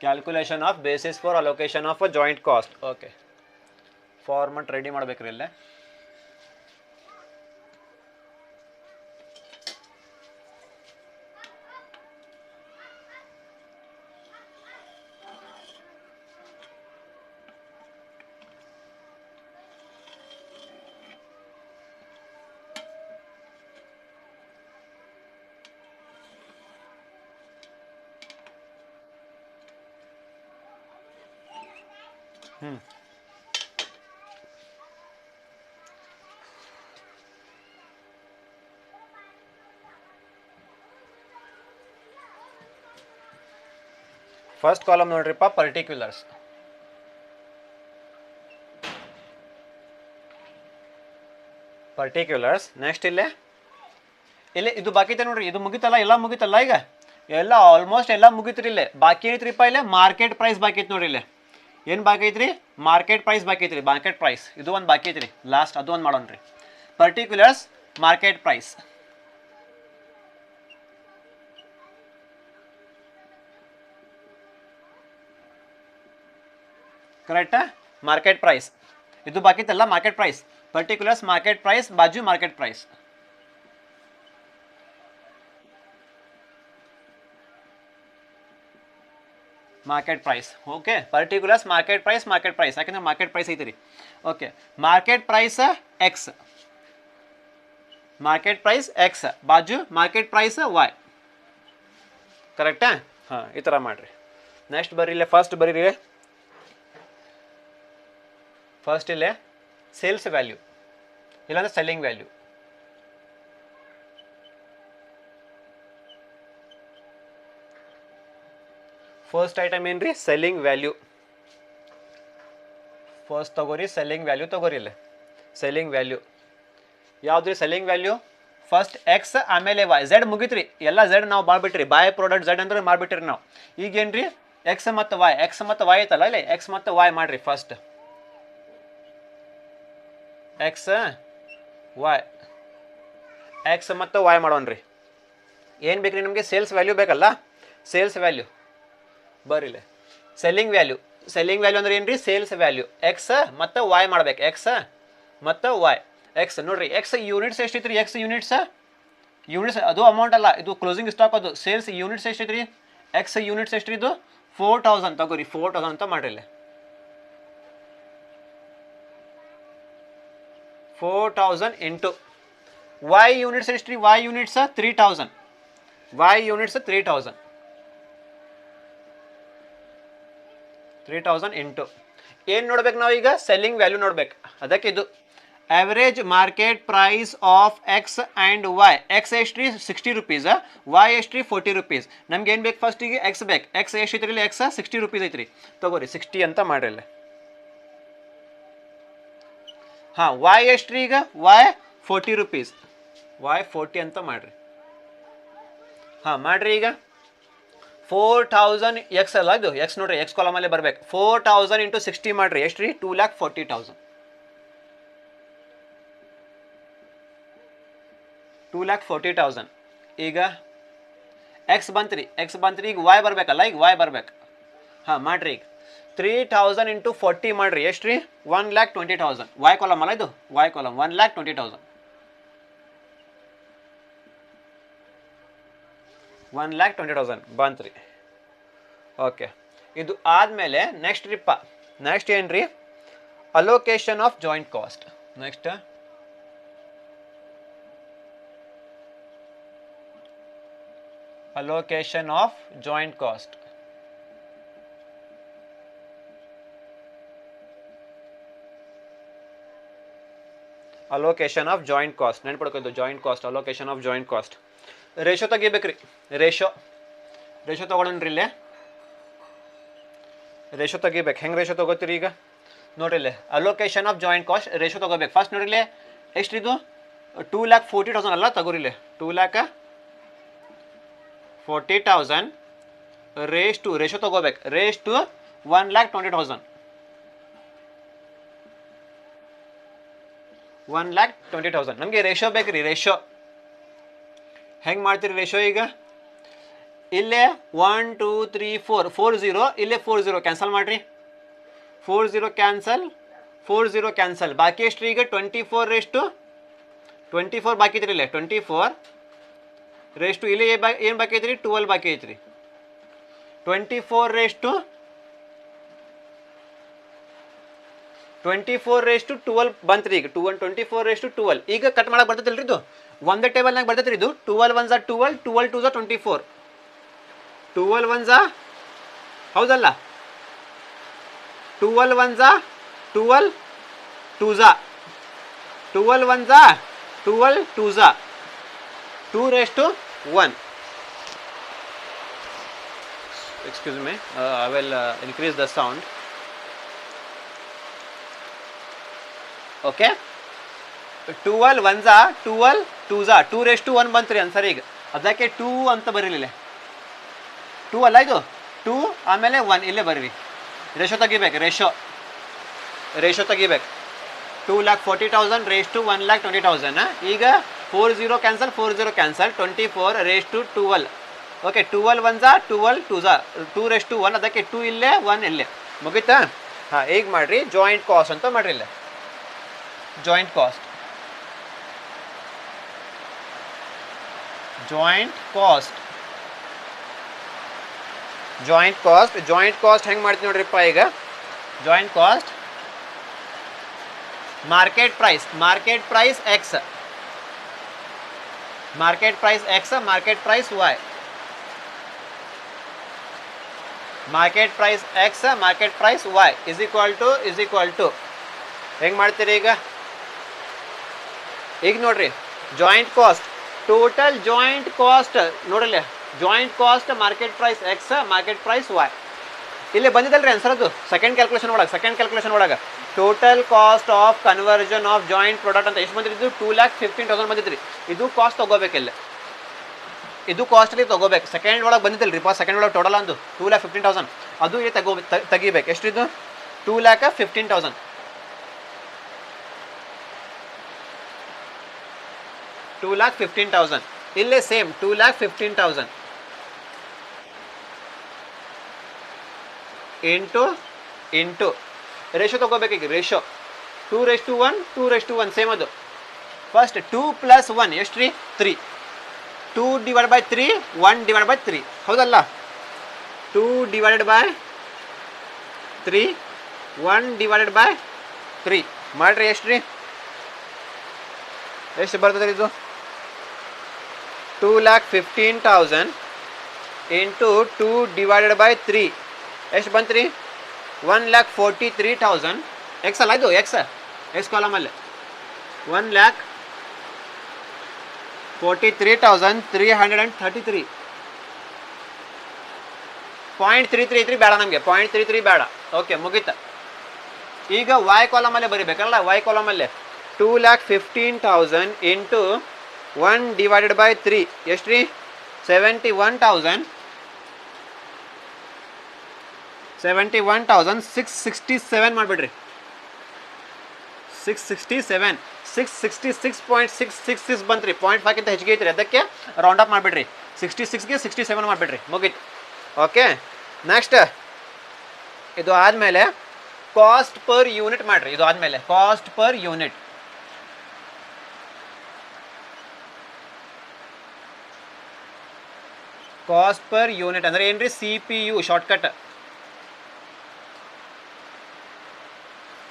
Calculation of basis for allocation of joint cost. Okay, format ready ಮಾಡಬೇಕ್ರಿ ಇಲ್ಲೇ. ಫಸ್ಟ್ ಕಾಲಮ್ ನೋಡ್ರಿಪ್ಪ, ಪರ್ಟಿಕ್ಯುಲರ್ಸ್. ನೆಕ್ಸ್ಟ್ ಇಲ್ಲೇ ಇದು ಬಾಕಿ ಐತೆ ನೋಡ್ರಿ. ಇದು ಮುಗಿತಲ್ಲ, ಎಲ್ಲ ಮುಗಿತಲ್ಲ. ಈಗ ಎಲ್ಲ ಆಲ್ಮೋಸ್ಟ್ ಎಲ್ಲ ಮುಗಿತ್ರಿ. ಇಲ್ಲೇ ಬಾಕಿ ಐತ್ರಿಪ್ಪ. ಇಲ್ಲೇ ಮಾರ್ಕೆಟ್ ಪ್ರೈಸ್ ಬಾಕಿ ಐತಿ ನೋಡ್ರಿ. ಇಲ್ಲೇ ಏನು ಬಾಕಿ ಐತ್ರಿ? ಮಾರ್ಕೆಟ್ ಪ್ರೈಸ್ ಬಾಕಿ ಐತ್ರಿ. ಮಾರ್ಕೆಟ್ ಪ್ರೈಸ್ ಇದು ಒಂದು ಬಾಕಿ ಐತ್ರಿ. ಲಾಸ್ಟ್ ಅದು ಒಂದು ಮಾಡೋಣ್ರಿ. Particulars market price. ಕರೆಕ್ಟಾ? ಮಾರ್ಕೆಟ್ ಪ್ರೈಸ್ ಇದು ಬಾಕಿ ಇತ್ತಲ್ಲ, market price. Particulars market price, ಬಾಜು market price. Market price. Okay, particulars market price ಯಾಕಂದ್ರೆ ಮಾರ್ಕೆಟ್ ಪ್ರೈಸ್ ಐತಿ ರೀ. Okay, market price X, market price X, ಬಾಜು ಮಾರ್ಕೆಟ್ ಪ್ರೈಸ್ ವೈ. ಕರೆಕ್ಟಾ? ಹಾಂ, ಈ ಥರ ಮಾಡಿರಿ. ನೆಕ್ಸ್ಟ್ ಬರೀಲೆ, ಫಸ್ಟ್ ಬರೀರಿ. ಫಸ್ಟ್ ಇಲ್ಲೇ ಸೇಲ್ಸ್ ವ್ಯಾಲ್ಯೂ ಇಲ್ಲಾಂದ್ರೆ ಸೆಲ್ಲಿಂಗ್ ವ್ಯಾಲ್ಯೂ. ಫಸ್ಟ್ ಐಟಮ್ ಏನ್ರಿ? Selling value. ಫಸ್ಟ್ ತಗೋರಿ, ಸೆಲ್ಲಿಂಗ್ ವ್ಯಾಲ್ಯೂ ತಗೋರಿ. ಇಲ್ಲೇ ಸೆಲ್ಲಿಂಗ್ ವ್ಯಾಲ್ಯೂ ಯಾವ್ದು ರೀ? ಸೆಲ್ಲಿಂಗ್ ವ್ಯಾಲ್ಯೂ ಫಸ್ಟ್ ಎಕ್ಸ್, ಆಮೇಲೆ ವೈ. ಝೆಡ್ ಮುಗಿತ್ರಿ, ಎಲ್ಲ ಝೆಡ್ ನಾವು ಮಾಡ್ಬಿಟ್ರಿ. ಬೈ ಪ್ರಾಡಕ್ಟ್ ಝೆಡ್ ಅಂದ್ರೆ ಮಾಡ್ಬಿಟ್ರಿ ನಾವು. ಈಗೇನ್ರಿ? ಎಕ್ಸ್ ಮತ್ತು ವೈ, ಎಕ್ಸ್ ಮತ್ತು ವೈ ಐತಲ್ಲ ಇಲ್ಲಿ, ಎಕ್ಸ್ ಮತ್ತು ವೈ ಮಾಡ್ರಿ. ಫಸ್ಟ್ ಎಕ್ಸ್ ವೈ, ಎಕ್ಸ್ ಮತ್ತು ವೈ ಮಾಡೋಣ್ರಿ. ಏನು ಬೇಕ್ರಿ ನಿಮಗೆ? ಸೇಲ್ಸ್ ವ್ಯಾಲ್ಯೂ ಬೇಕಲ್ಲ, ಸೇಲ್ಸ್ ವ್ಯಾಲ್ಯೂ ಬರೀಲೆ. ಸೆಲ್ಲಿಂಗ್ ವ್ಯಾಲ್ಯೂ, ಸೆಲ್ಲಿಂಗ್ ವ್ಯಾಲ್ಯೂ ಅಂದ್ರೆ ಏನ್ರಿ? Sales value. ಎಕ್ಸ್ ಮತ್ತು ವೈ ಮಾಡ್ಬೇಕು, ಎಕ್ಸ್ ಮತ್ತು ವೈ. ಎಕ್ಸ್ ನೋಡ್ರಿ, ಎಕ್ಸ್ ಯೂನಿಟ್ಸ್ ಎಷ್ಟೈತ್ರಿ? ಎಕ್ಸ್ ಯೂನಿಟ್ಸ್ ಅದು ಅಮೌಂಟ್ ಅಲ್ಲ, ಇದು ಕ್ಲೋಸಿಂಗ್ ಸ್ಟಾಕ್. ಅದು ಸೇಲ್ಸ್ ಯೂನಿಟ್ಸ್ ಎಷ್ಟೈತ್ರಿ? ಎಕ್ಸ್ ಯೂನಿಟ್ಸ್ ಎಷ್ಟ್ರಿ? ಇದು 4000 ತಗೋರಿ, 4000 ಅಂತ ಮಾಡ್ರಿ. 4000 ಇಂಟು ವೈ ಯೂನಿಟ್ಸ್ ಎಷ್ಟ್ರಿ? Y units 3000, Y units 3000 into ಏನು ನೋಡ್ಬೇಕು ನಾವೀಗ? ಸೆಲ್ಲಿಂಗ್ ವ್ಯಾಲ್ಯೂ ನೋಡ್ಬೇಕು. ಅದಕ್ಕೆ ಇದು average market price of X and Y. X ಎಷ್ಟ್ರಿ? 60 ರೂಪೀಸ್, ವೈ ಎಷ್ಟ್ರಿ? 40 ರೂಪೀಸ್. ನಮ್ಗೆ ಏನು ಬೇಕು? ಫಸ್ಟಿಗೆ ಎಕ್ಸ್ ಬೇಕು. ಎಕ್ಸ್ ಎಷ್ಟೈತ್ರಿ? ಇಲ್ಲಿ ಎಕ್ಸ್ 60 ರೂಪೀಸ್ ಐತ್ರಿ. ತಗೋರಿ 60 ಅಂತ ಮಾಡ್ರಿ. ಇಲ್ಲಿ ಹಾಂ, ವೈ ಎಷ್ಟ್ರಿ? ಈಗ ವೈ 40 ರೂಪೀಸ್, ವೈ 40 ಅಂತ ಮಾಡ್ರಿ. ಹಾಂ ಮಾಡ್ರಿ. ಈಗ 4000 ಎಕ್ಸ್ ಅಲ್ಲ ಇದು, ಎಕ್ಸ್ ನೋಡ್ರಿ, ಎಕ್ಸ್ ಕಾಲಮಲ್ಲೇ ಬರ್ಬೇಕು. 4000 ಇಂಟು 60 ಮಾಡ್ರಿ. ಎಷ್ಟ್ರಿ? 2,40,000. 2,40,000. ಈಗ ಎಕ್ಸ್ ಬಂತ್ರಿ, ಎಕ್ಸ್ ಬಂತ್ರಿ. ಈಗ ವೈ ಬರ್ಬೇಕಲ್ಲ, ಈಗ ವೈ ಬರ್ಬೇಕು. ಹಾಂ ಮಾಡ್ರಿ. ಈಗ 3000 ಇಂಟು 40 ಮಾಡ್ರಿ. ಎಷ್ಟ್ರಿ? 1,20,000. ವೈ ಕಾಲಮ್ ಅಲ್ಲ ಇದು, ವೈ ಕಾಲಮ್. 1,20,000, 1,20,000 ಬಂತ್ರಿ. ಓಕೆ, ಇದು ಆದಮೇಲೆ ನೆಕ್ಸ್ಟ್ ರೀಪ್ಪ, ನೆಕ್ಸ್ಟ್ ಏನ್ರಿ? Allocation of joint cost. Next allocation of joint cost. Allocation of joint cost. ನೆನ್ಪಡ್ಕೋದು joint cost, allocation of joint cost. Ratio ತೆಗಿಬೇಕ್ರಿ. ರೇಷೋ ತಗೊಳ್ರಿ. ಇಲ್ಲೇ ರೇಷೋ ತೆಗಿಬೇಕು. ಹೆಂಗೆ ರೇಷೋ ತಗೋತೀರಿ? ಈಗ ನೋಡ್ರಿ, ಇಲ್ಲೇ allocation of joint cost ratio ತಗೋಬೇಕು. ಫಸ್ಟ್ ನೋಡ್ರಿ, ಎಷ್ಟ್ರಿದು? 2,40,000 ಅಲ್ಲ, ತಗೋರಿಲೆ 2,40,000 ರೇಸ್ ಟು ರೇಷೋ ತಗೋಬೇಕು. ರೇಸ್ ಟು 1,20,000. 1,20,000 ನಮಗೆ ರೇಷೋ ಬೇಕ್ರಿ. ರೇಷೋ ಹೆಂಗೆ ಮಾಡ್ತೀರಿ? ರೇಷೋ ಈಗ ಇಲ್ಲೇ 1 2 3 4 40, ಇಲ್ಲೇ 40 ಕ್ಯಾನ್ಸಲ್ ಮಾಡಿರಿ. 40 ಕ್ಯಾನ್ಸಲ್, 40 ಕ್ಯಾನ್ಸಲ್. ಬಾಕಿ ಎಷ್ಟು ಈಗ? 24 ರೇಷ್ಟು 24 ಬಾಕಿ ಐತ್ರಿ. ಇಲ್ಲೇ 24 ರೇಷ್ಟು ಇಲ್ಲಿ ಏನು ಬಾಕಿ ಐತ್ರಿ? 12 ಬಾಕಿ ಐತ್ರಿ. 24 ರೇಷ್ಟು 12 ಬಂತ್ರಿ. ಈಗ 24 ರೇಷ್ಟು 12. ಈಗ ಕಟ್ ಮಾಡಕ್ಕೆ ಬರ್ತೈತಿಲ್ರಿ? ಇದು ಒಂದೇ ಟೇಬಲ್ನಾಗ ಬರ್ತೈತ್ರಿ. ಇದು 12 1 12, 12 2 24, 12 1 ಹೌದಲ್ಲ? 12 1 12, 2 12 1 12, 2 2:1. Excuse me, I will increase the sound. Okay, 12 1 12, 2 2:1 ಬಂತ್ರಿ answer. ಈಗ ಅದಕ್ಕೆ 2 ಅಂತ ಬರೀಲಿಲ್ಲ. 2 ಅಲ್ಲ ಇದು, 2 ಆಮೇಲೆ 1 ಇಲ್ಲೇ ಬರೀರಿ. ರೇಷೋ ತೆಗಿಬೇಕು. ರೇಷೋ ತೆಗಿಬೇಕು. 2,40,000 ರೇಸ್ ಟು 1,20,000. ಈಗ 40 ಕ್ಯಾನ್ಸಲ್, 40 ಕ್ಯಾನ್ಸಲ್. 24 ರೇಸ್ ಟು 12. ಓಕೆ, 12 1 12, 2:1. ಅದಕ್ಕೆ 2 ಇಲ್ಲೇ, 1 ಇಲ್ಲೇ. ಮುಗೀತಾ? ಹಾಂ, ಈಗ ಮಾಡಿರಿ ಜಾಯಿಂಟ್ ಕಾಸ್ಟ್ ಅಂತ ಮಾಡಿರಿ. ಇಲ್ಲೇ ಜಾಯಿಂಟ್ ಕಾಸ್ಟ್. ಜಾಯಿಂಟ್ ಕಾಸ್ಟ್ ಹೆಂಗೆ ಮಾಡ್ತೀವಿ ನೋಡ್ರಿಪ್ಪ. ಈಗ joint cost market price X, market price X, market price Y, market price X, market price Y is equal to ಹೆಂಗೆ ಮಾಡ್ತೀರಿ ಈಗ ನೋಡ್ರಿ joint cost, total joint cost ನೋಡಲ್ಲ, joint cost market price X, market price Y. ಇಲ್ಲಿ ಬಂದಿದ್ದಲ್ರಿ ಆನ್ಸರ್ ಅದು ಸೆಕೆಂಡ್ ಕ್ಯಾಲ್ಕುಲೇಷನ್ ಒಳಗೆ total cost of conversion of joint product ಅಂತ ಎಷ್ಟು ಬಂದಿದ್ದು 2,15,000 ಬಂದಿದ್ರಿ. ಇದು ಕಾಸ್ಟ್ ತೊಗೋಬೇಕಿಲ್ಲ, ಇದು ಕಾಸ್ಟ್ಲಿ ತೊಗೋಬೇಕು. ಸೆಕೆಂಡ್ ಒಳಗೆ ಬಂದಿದ್ದಿಲ್ಲ ರೀ, ಸೆಕೆಂಡ್ ಒಳಗೆ ಟೋಟಲ್ ಅಂದು 2,15,000 ಅದು ಇಲ್ಲಿ ತೆಗಿಬೇಕು. ಎಷ್ಟಿದು 2,15,000. ಇಲ್ಲೇ ಸೇಮ್ 2,15,000 ಇಂಟು ರೇಷೋ ತೊಗೋಬೇಕು. ಈಗ ರೇಷೋ 2:1 ಸೇಮ್ ಅದು. ಫಸ್ಟ್ 2 + 1 ಎಷ್ಟು ರೀ 3, 2/3 1/3 ಹೌದಲ್ಲ. 2/3 1/3 ಮಾಡ್ರಿ ಎಷ್ಟು ರೀ, ಎಷ್ಟು ಬರ್ತದೆ ಇದು 2,15,000 ಇಂಟು 2/3 ಎಷ್ಟು ಬಂತು ರೀ 1,43,000. ಎಕ್ಸ್ ಅಲ್ಲ ಇದು, ಎಕ್ಸ್ ಕಾಲಮಲ್ಲಿ 1,43,333. 0.33 ಐತ್ರಿ, ಬೇಡ ನಮಗೆ 0.33 ಬೇಡ. ಓಕೆ ಮುಗೀತ. ಈಗ ವೈ ಕಾಲಮಲ್ಲೇ ಬರೀಬೇಕಲ್ಲ, ವೈ ಕಾಲಮಲ್ಲೇ 2,15,000 ಇಂಟು 1/3 ಎಷ್ಟು ರೀ 71,667 ಮಾಡಿಬಿಡ್ರಿ. 666.666 ಬಂತ್ರಿ. 0.5 ಹೆಚ್ಚಿಗೆ ಐತ್ರಿ, ಅದಕ್ಕೆ ರೌಂಡ್ ಅಪ್ ಮಾಡಿಬಿಡ್ರಿ. 66ಗೆ 67 ಮಾಡಿಬಿಡ್ರಿ, ಮುಗೀತು. ಓಕೆ ನೆಕ್ಸ್ಟ್ ಇದು ಆದಮೇಲೆ ಕಾಸ್ಟ್ ಪರ್ ಯೂನಿಟ್ ಮಾಡಿರಿ. ಇದು ಆದಮೇಲೆ ಕಾಸ್ಟ್ ಪರ್ ಯೂನಿಟ್, ಅಂದರೆ ಏನ್ರಿ CPU shortcut.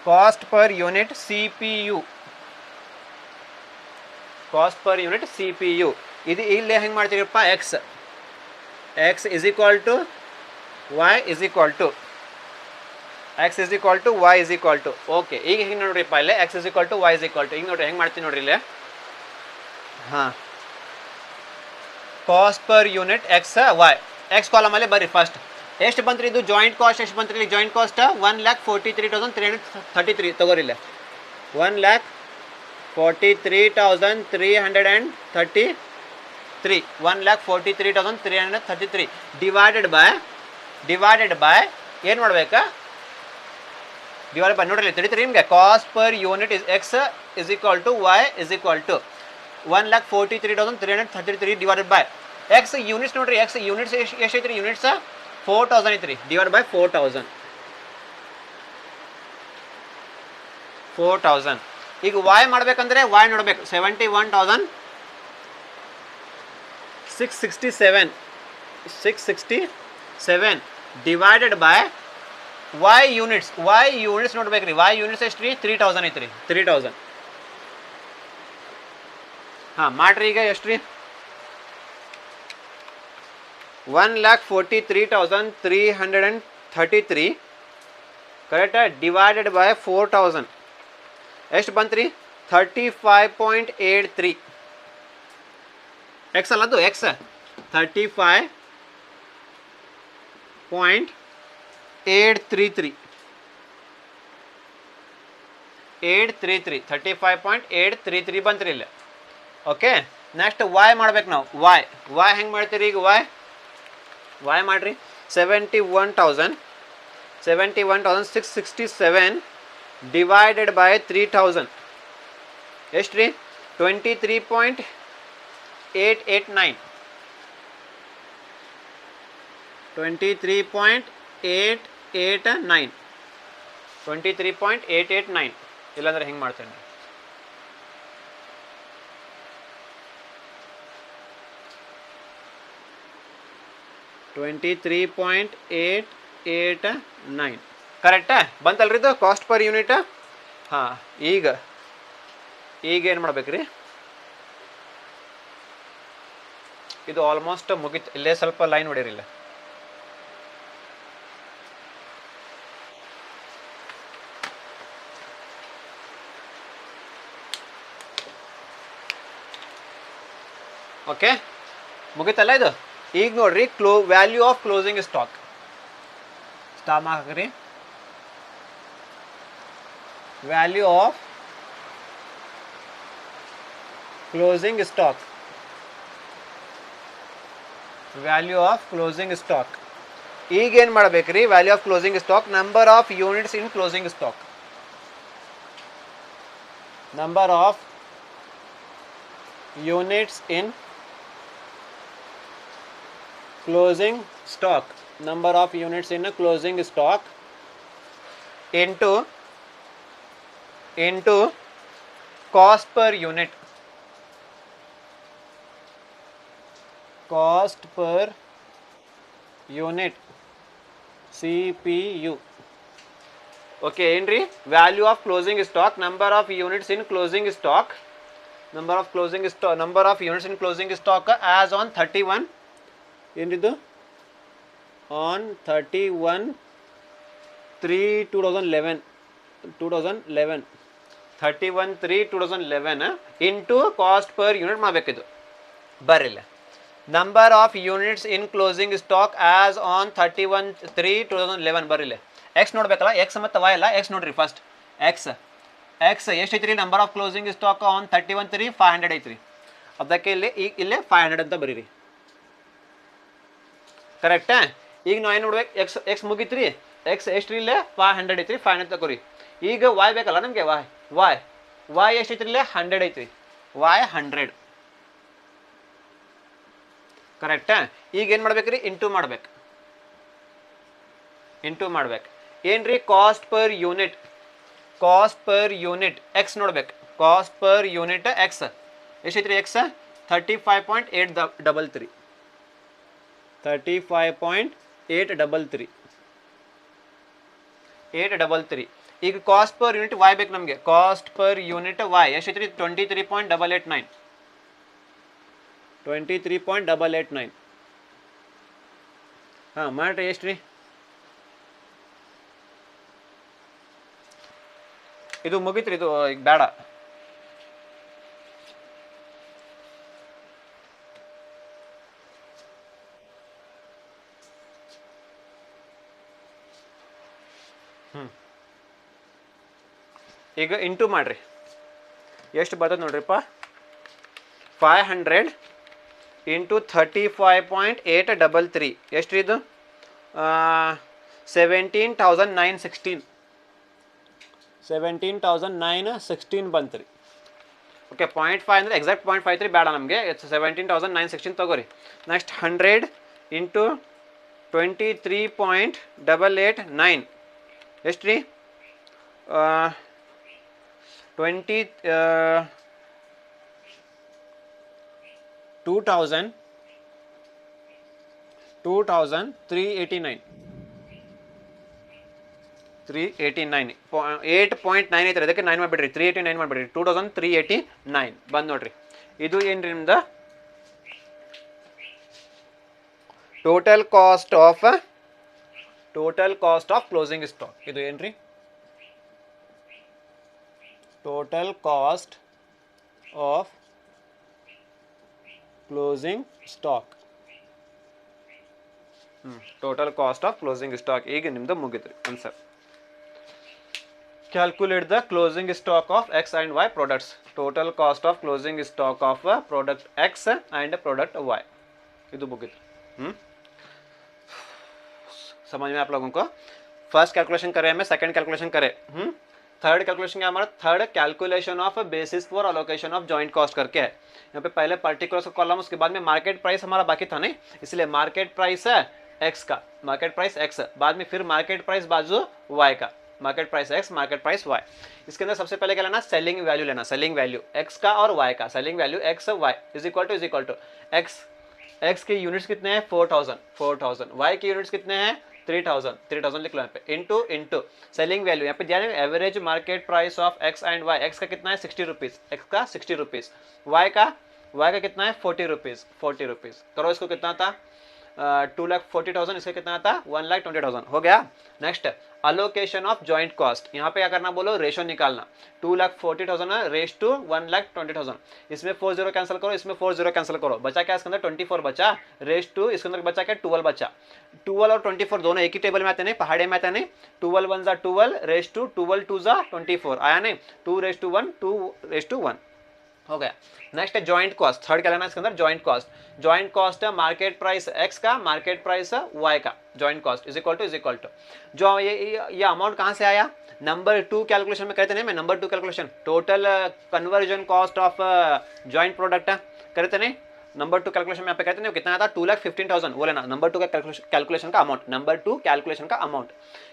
Cost per unit CPU ಇದು ಇಲ್ಲಿ ಹೆಂಗೆ ಮಾಡ್ತೀರಪ್ಪ, X is equal to Y is equal to okay. ಈಗ ಹಿಂಗೆ ನೋಡ್ರಿಪ್ಪ ಇಲ್ಲೇ X is equal to Y is equal to. ಈಗ ನೋಡ್ರಿ ಹೆಂಗೆ ಮಾಡ್ತೀನಿ ನೋಡ್ರಿ ಇಲ್ಲೇ. ಹಾಂ, cost per unit X Y, X ಕಾಲಮಲ್ಲಿ ಬರ್ರಿ. ಫಸ್ಟ್ ಎಷ್ಟು ಬಂತ್ರಿ ಇದು ಜಾಯಿಂಟ್ ಕಾಸ್ಟ್, ಎಷ್ಟು ಬಂತ್ರಿ ಇಲ್ಲಿ ಜಾಯಿಂಟ್ ಕಾಸ್ಟ್ 1,43,333 ತಗೋರಿಲ್ಲ. 1,43,333 1,43,333 ಡಿವೈಡೆಡ್ ಬೈ ಏನು ಮಾಡ್ಬೇಕಾ, ಡಿವೈಡ್ ಬೈ ನೋಡ್ರಿ ತಿಳಿತೀರಿ ನಿಮಗೆ. Cost per unit is X is equal to Y is equal to 1,43,333 divided by X units. ನೋಡ್ರಿ ಎಕ್ಸ್ ಯೂನಿಟ್ಸ್ ಎಷ್ಟು ಐತ್ರಿ, ಯೂನಿಟ್ಸ್ 4,000 ಐತ್ರಿ. Divide by 4,000. ಈಗ ವೈ ಮಾಡ್ಬೇಕಂದ್ರೆ ವೈ ನೋಡ್ಬೇಕು 71,667 ಡಿವೈಡೆಡ್ ಬೈ ವೈ ಯೂನಿಟ್ಸ್ ನೋಡ್ಬೇಕ್ರಿ. ವೈ ಯೂನಿಟ್ಸ್ ಎಷ್ಟು ರೀ 3,000 ಐತ್ರಿ. 3,000 ಹಾಂ ಮಾಡ್ರಿ. ಈಗ ಎಷ್ಟು ರೀ 1,43,333 ಕರೆಕ್ಟಾ, ಡಿವೈಡೆಡ್ ಬೈ 4,000 ಎಷ್ಟು ಬಂತ್ರಿ 35.83. ಎಕ್ಸ್ ಅಲ್ಲ ಅದು, ಎಕ್ಸ್ 35.833 35.833 ಬಂತ್ರಿ ಇಲ್ಲ. ಓಕೆ ನೆಕ್ಸ್ಟ್ ವೈ ಮಾಡ್ಬೇಕು ನಾವು. ವೈ ಹೆಂಗೆ ಮಾಡ್ತೀರಿ ಈಗ, ವೈ ಮಾಡ್ರಿ 71,667 ಡಿವೈಡೆಡ್ ಬೈ 3,000 ಎಷ್ಟು ರೀ 23.889. 23.889 ಇಲ್ಲಾಂದ್ರೆ ಹೆಂಗೆ ಮಾಡ್ತೇನೆ 23.889 ಕರೆಕ್ಟಾ ಬಂತಲ್ರಿ ಇದು ಕಾಸ್ಟ್ ಪರ್ ಯೂನಿಟ್. ಹಾಂ ಈಗ ಏನು ಮಾಡ್ಬೇಕ್ರಿ, ಇದು ಆಲ್ಮೋಸ್ಟ್ ಮುಗಿತು. ಇಲ್ಲೇ ಸ್ವಲ್ಪ ಲೈನ್ ಹೊಡೀರಿಲ್ಲ. ಓಕೆ ಮುಗಿತಲ್ಲ ಇದು. ಈಗ ನೋಡ್ರಿ ವ್ಯಾಲ್ಯೂ ಆಫ್ ಕ್ಲೋಸಿಂಗ್ ಸ್ಟಾಕ್ ಹಾಕ್ರಿ. Value of closing stock, value of closing stock. ಈಗ ಏನು ಮಾಡ್ಬೇಕ್ರಿ, value of closing stock number of units in closing stock, number of units in closing stock, number of units in a closing stock into cost per unit, cost per unit CPU. Okay ಏನ್ರಿ, value of closing stock number of units in closing stock, number of units in closing stock as on 31 ಏನಿದು on 31/3/2011 31/3/2011 into cost per unit ಮಾಡಬೇಕಿದು. ಬರಿಲ್ಲ number of units in closing stock as on 31/3/2011 ಬರಿಲ್ಲ. ಎಕ್ಸ್ ನೋಡ್ಬೇಕಲ್ಲ, ಎಕ್ಸ್ ಮತ್ತು ವೈ ಅಲ್ಲ, ಎಕ್ಸ್ ನೋಡ್ರಿ ಫಸ್ಟ್. ಎಕ್ಸ್ ಎಷ್ಟು ಐತ್ರಿ, number of closing stock on 31/3 500 ಐತ್ರಿ. ಅದಕ್ಕೆ ಇಲ್ಲೇ 500 ಅಂತ ಬರೀರಿ. ಕರೆಕ್ಟಾ? ಈಗ ನಾವು ಏನು ನೋಡ್ಬೇಕು, ಎಕ್ಸ್ ಮುಗಿತ್ರಿ, ಎಕ್ಸ್ ಎಷ್ಟು ಇಲ್ಲೇ 500 ಐತ್ರಿ, 500 ತಗೋರಿ. ಈಗ ವಾಯ್ ಬೇಕಲ್ಲ ನಮಗೆ, ವಾಯ್ ಎಷ್ಟು ಐತ್ರಿ, ಇಲ್ಲೇ 100 ಐತ್ರಿ, ವಾಯ್ 100. ಕರೆಕ್ಟಾ? ಈಗ ಏನು ಮಾಡ್ಬೇಕ್ರಿ, ಇಂಟು ಮಾಡ್ಬೇಕು. ಏನ್ರಿ, ಕಾಸ್ಟ್ ಪರ್ ಯೂನಿಟ್ ಎಕ್ಸ್ ನೋಡ್ಬೇಕು. ಕಾಸ್ಟ್ ಪರ್ ಯೂನಿಟ್ ಎಕ್ಸ್ ಎಷ್ಟೈತ್ರಿ, ಎಕ್ಸ್ 35.833 833. ಈಗ ಕಾಸ್ಟ್ ಪರ್ ಯೂನಿಟ್ ವಾಯ್ ಬೇಕು ನಮಗೆ. ಕಾಸ್ಟ್ ಪರ್ ಯೂನಿಟ್ ವಾಯ್ ಎಷ್ಟೈತ್ರಿ, 23.889. ಹಾಂ ಮಾಡ್ರಿ, ಎಷ್ಟು ರೀ ಇದು ಮುಗಿತ್ರಿ, ಇದು ಈಗ ಬೇಡ. ಈಗ ಇಂಟು ಮಾಡ್ರಿ, ಎಷ್ಟು ಬರ್ತದೆ ನೋಡ್ರಿಪ್ಪ, 500 ಇಂಟು 35.833 ಎಷ್ಟು ರೀ ಇದು, 17,916 ಬಂತು ರೀ. ಓಕೆ 0.5 ಅಂದರೆ ಎಕ್ಸಾಕ್ಟ್ 0.53 ಬೇಡ ನಮಗೆ, 17,916 ತಗೋರಿ. ನೆಕ್ಸ್ಟ್ 100 ಇಂಟು 23.889 ಎಷ್ಟು ರೀ, 2,389 8.9 ಐತ್ರಿ, ಅದಕ್ಕೆ 9 ಮಾಡಿಬಿಡ್ರಿ, 389 ಮಾಡಿಬಿಡ್ರಿ, 2,389 ಬಂದು ನೋಡ್ರಿ. ಇದು ಏನ್ರಿ ನಿಮ್ದು total cost of closing stock. ಇದು ಏನ್ರಿ, total cost of closing stock. Total cost of closing stock ಈಗ ನಿಮ್ದು ಮುಗಿದ್ರಿ answer. Calculate the closing stock of X and Y products. Total cost of closing stock of product X and product Y. ಇದು ಮುಗಿತು. समझ में आप लोगों को? फर्स्ट कैलकुलेशन करे हमें, सेकंड कैलकुलेशन करे, थर्ड कैलकुलेशन क्या हमारा, third calculation of basis for allocation of joint cost करके है. यहाँ पे पहले पर्टिकुलर कॉलम, उसके बाद में मार्केट प्राइस हमारा बाकी था नहीं, इसलिए मार्केट प्राइस है एक्स का, मार्केट प्राइस एक्स, बाद में फिर मार्केट प्राइस बाजू वाई का, market price X, market price Y. इसके अंदर सबसे पहले क्या लेना, सेलिंग वैल्यू लेना, सेलिंग वैल्यू एक्स का और वाई का, selling value X Y is equal to X X के यूनिट्स कितने हैं 4000, वाई के यूनिट्स कितने हैं 3000 लिख लो यहाँ पे, इंटू सेलिंग वैल्यू, यहाँ पे दिया है average market price of X and Y, X का कितना है 60 रुपीज, एक्स का 60 रुपीज, वाई का कितना है 40 रुपीज, करो इसको कितना था 2,40,000, इसका कितना था 1,20,000 हो गया। Next allocation of joint cost, यहाँ पे क्या करना बोलो रेशो निकालना, 2,40,000 रेस टू 1,20,000, इसमें 4 0 कैंसिल करो, इसमें 4 0 कैंसिल करो, बचा क्या इसके अंदर 24 बचा, रेस टू इसके अंदर बचा क्या 12 बचा, 12 और 24 दोनों एक ही टेबल में आते नहीं, पहाड़े में आते नहीं, 12 1 12 रेस टू 12 2 24 आया नहीं, 2 रेस टू 1 2 रेस टू 1 हो गया। नेक्स्ट है जॉइंट कॉस्ट, थर्ड क्या लेना इसके अंदर जॉइंट कॉस्ट है मार्केट प्राइस एक्स का, मार्केट प्राइस वाई का, joint cost is equal to जो ये अमाउंट कहाँ से आया, नंबर 2 कैलकुलेशन में कहते नहीं, मैं number 2 calculation total conversion cost of joint product करते नहीं, नंबर 2 कैलकुलेशन में यहाँ पे कहते नहीं कितना आता 2,15,000, वो लेना नंबर 2 का कैलकुलेशन का अमाउंट, नंबर 2 कैलकुलेशन का अमाउंट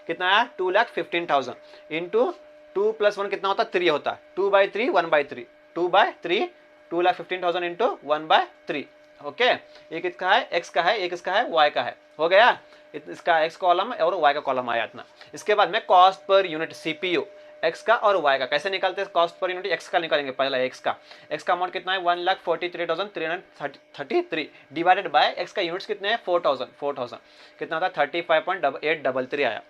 कितना आया 2,15,000 इंटू 2 + 1 कितना होता 3 होता, 2/3 1/3 2/3 2,15,000 इंटू 1/3 ओके। ये किसका है एक्स का है, ये किसका है वाई का है, हो गया इसका एक्स कॉलम और वाई का कॉलम आया इतना। इसके बाद में cost per unit CPU x का और वाई का कैसे निकालते हैं, कॉस्ट पर यूनिट एक्स का निकालेंगे, पहला एक्स का अमाउंट कितना है 1,43,333 डिवाइडेड बाय एक्स का यूनिट्स कितने हैं 4,000 कितना था 35.833 आया।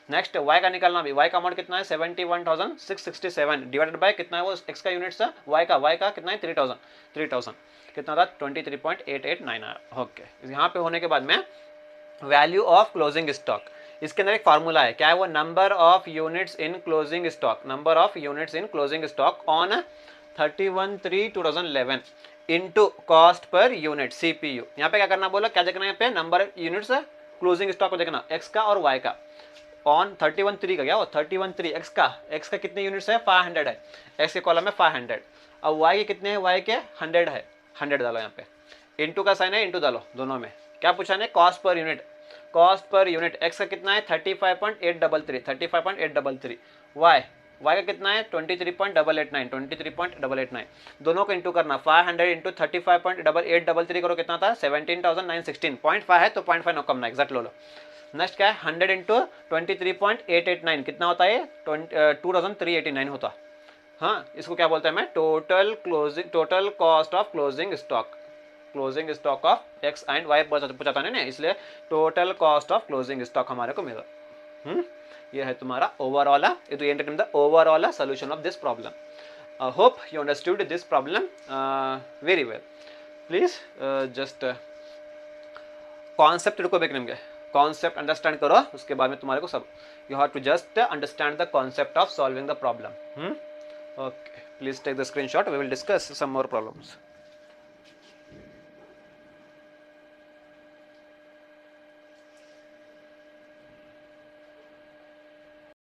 नेक्स्ट वाई का निकालना भी, वाई का अमाउंट कितना है 71,667 डिवाइडेड बाय कितना है वो एक्स का यूनिट्स था वाई का कितना है 3,000 कितना था 23.889 आया ओके। यहाँ पे होने के बाद में वैल्यू ऑफ क्लोजिंग स्टॉक, इसके अंदर एक फार्मूला है, क्या है वो number of units in closing stock on 31/3/2011 into cost per unit CPU. यहाँ पे क्या करना बोला, क्या देखना है यहाँ पे नंबर यूनिट्स क्लोजिंग स्टॉक को देखना एक्स का और वाई का ऑन 31/3 का, क्या वो 31/3 एक्स का कितने यूनिट्स है 500 है, एक्स के कॉलम में 500, अब वाई के कितने हैं वाई के 100 है, 100 डालो यहाँ पे, इंटू का साइन है इंटू डालो दोनों में, क्या पूछा है कॉस्ट पर यूनिट एक्स का कितना है 35.833 वाई का कितना है 23.889 दोनों को इंटू करना 500 इंटू 35.833 करो कितना था 17,916 0.5 है तो 0.5 नो कम ना एग्जैक्ट लो। नेक्स्ट क्या है 100 इंटू 23.889 कितना होता है 2,389 होता, हाँ इसको क्या बोलते हैं मैं total cost of closing stock of X and Y पूछा था ना, इसलिए total cost of closing stock हमारे को मिला। ये है तुम्हारा overall overall solution of this problem. Hope you understood this problem very well. Please just concept को बेक निम्गे कॉन्सेप्ट अंडरस्टैंड करो, उसके बाद में तुम्हारे को सब you have to just understand the concept of solving the problem. Okay please take the screenshot, we will discuss some more problems.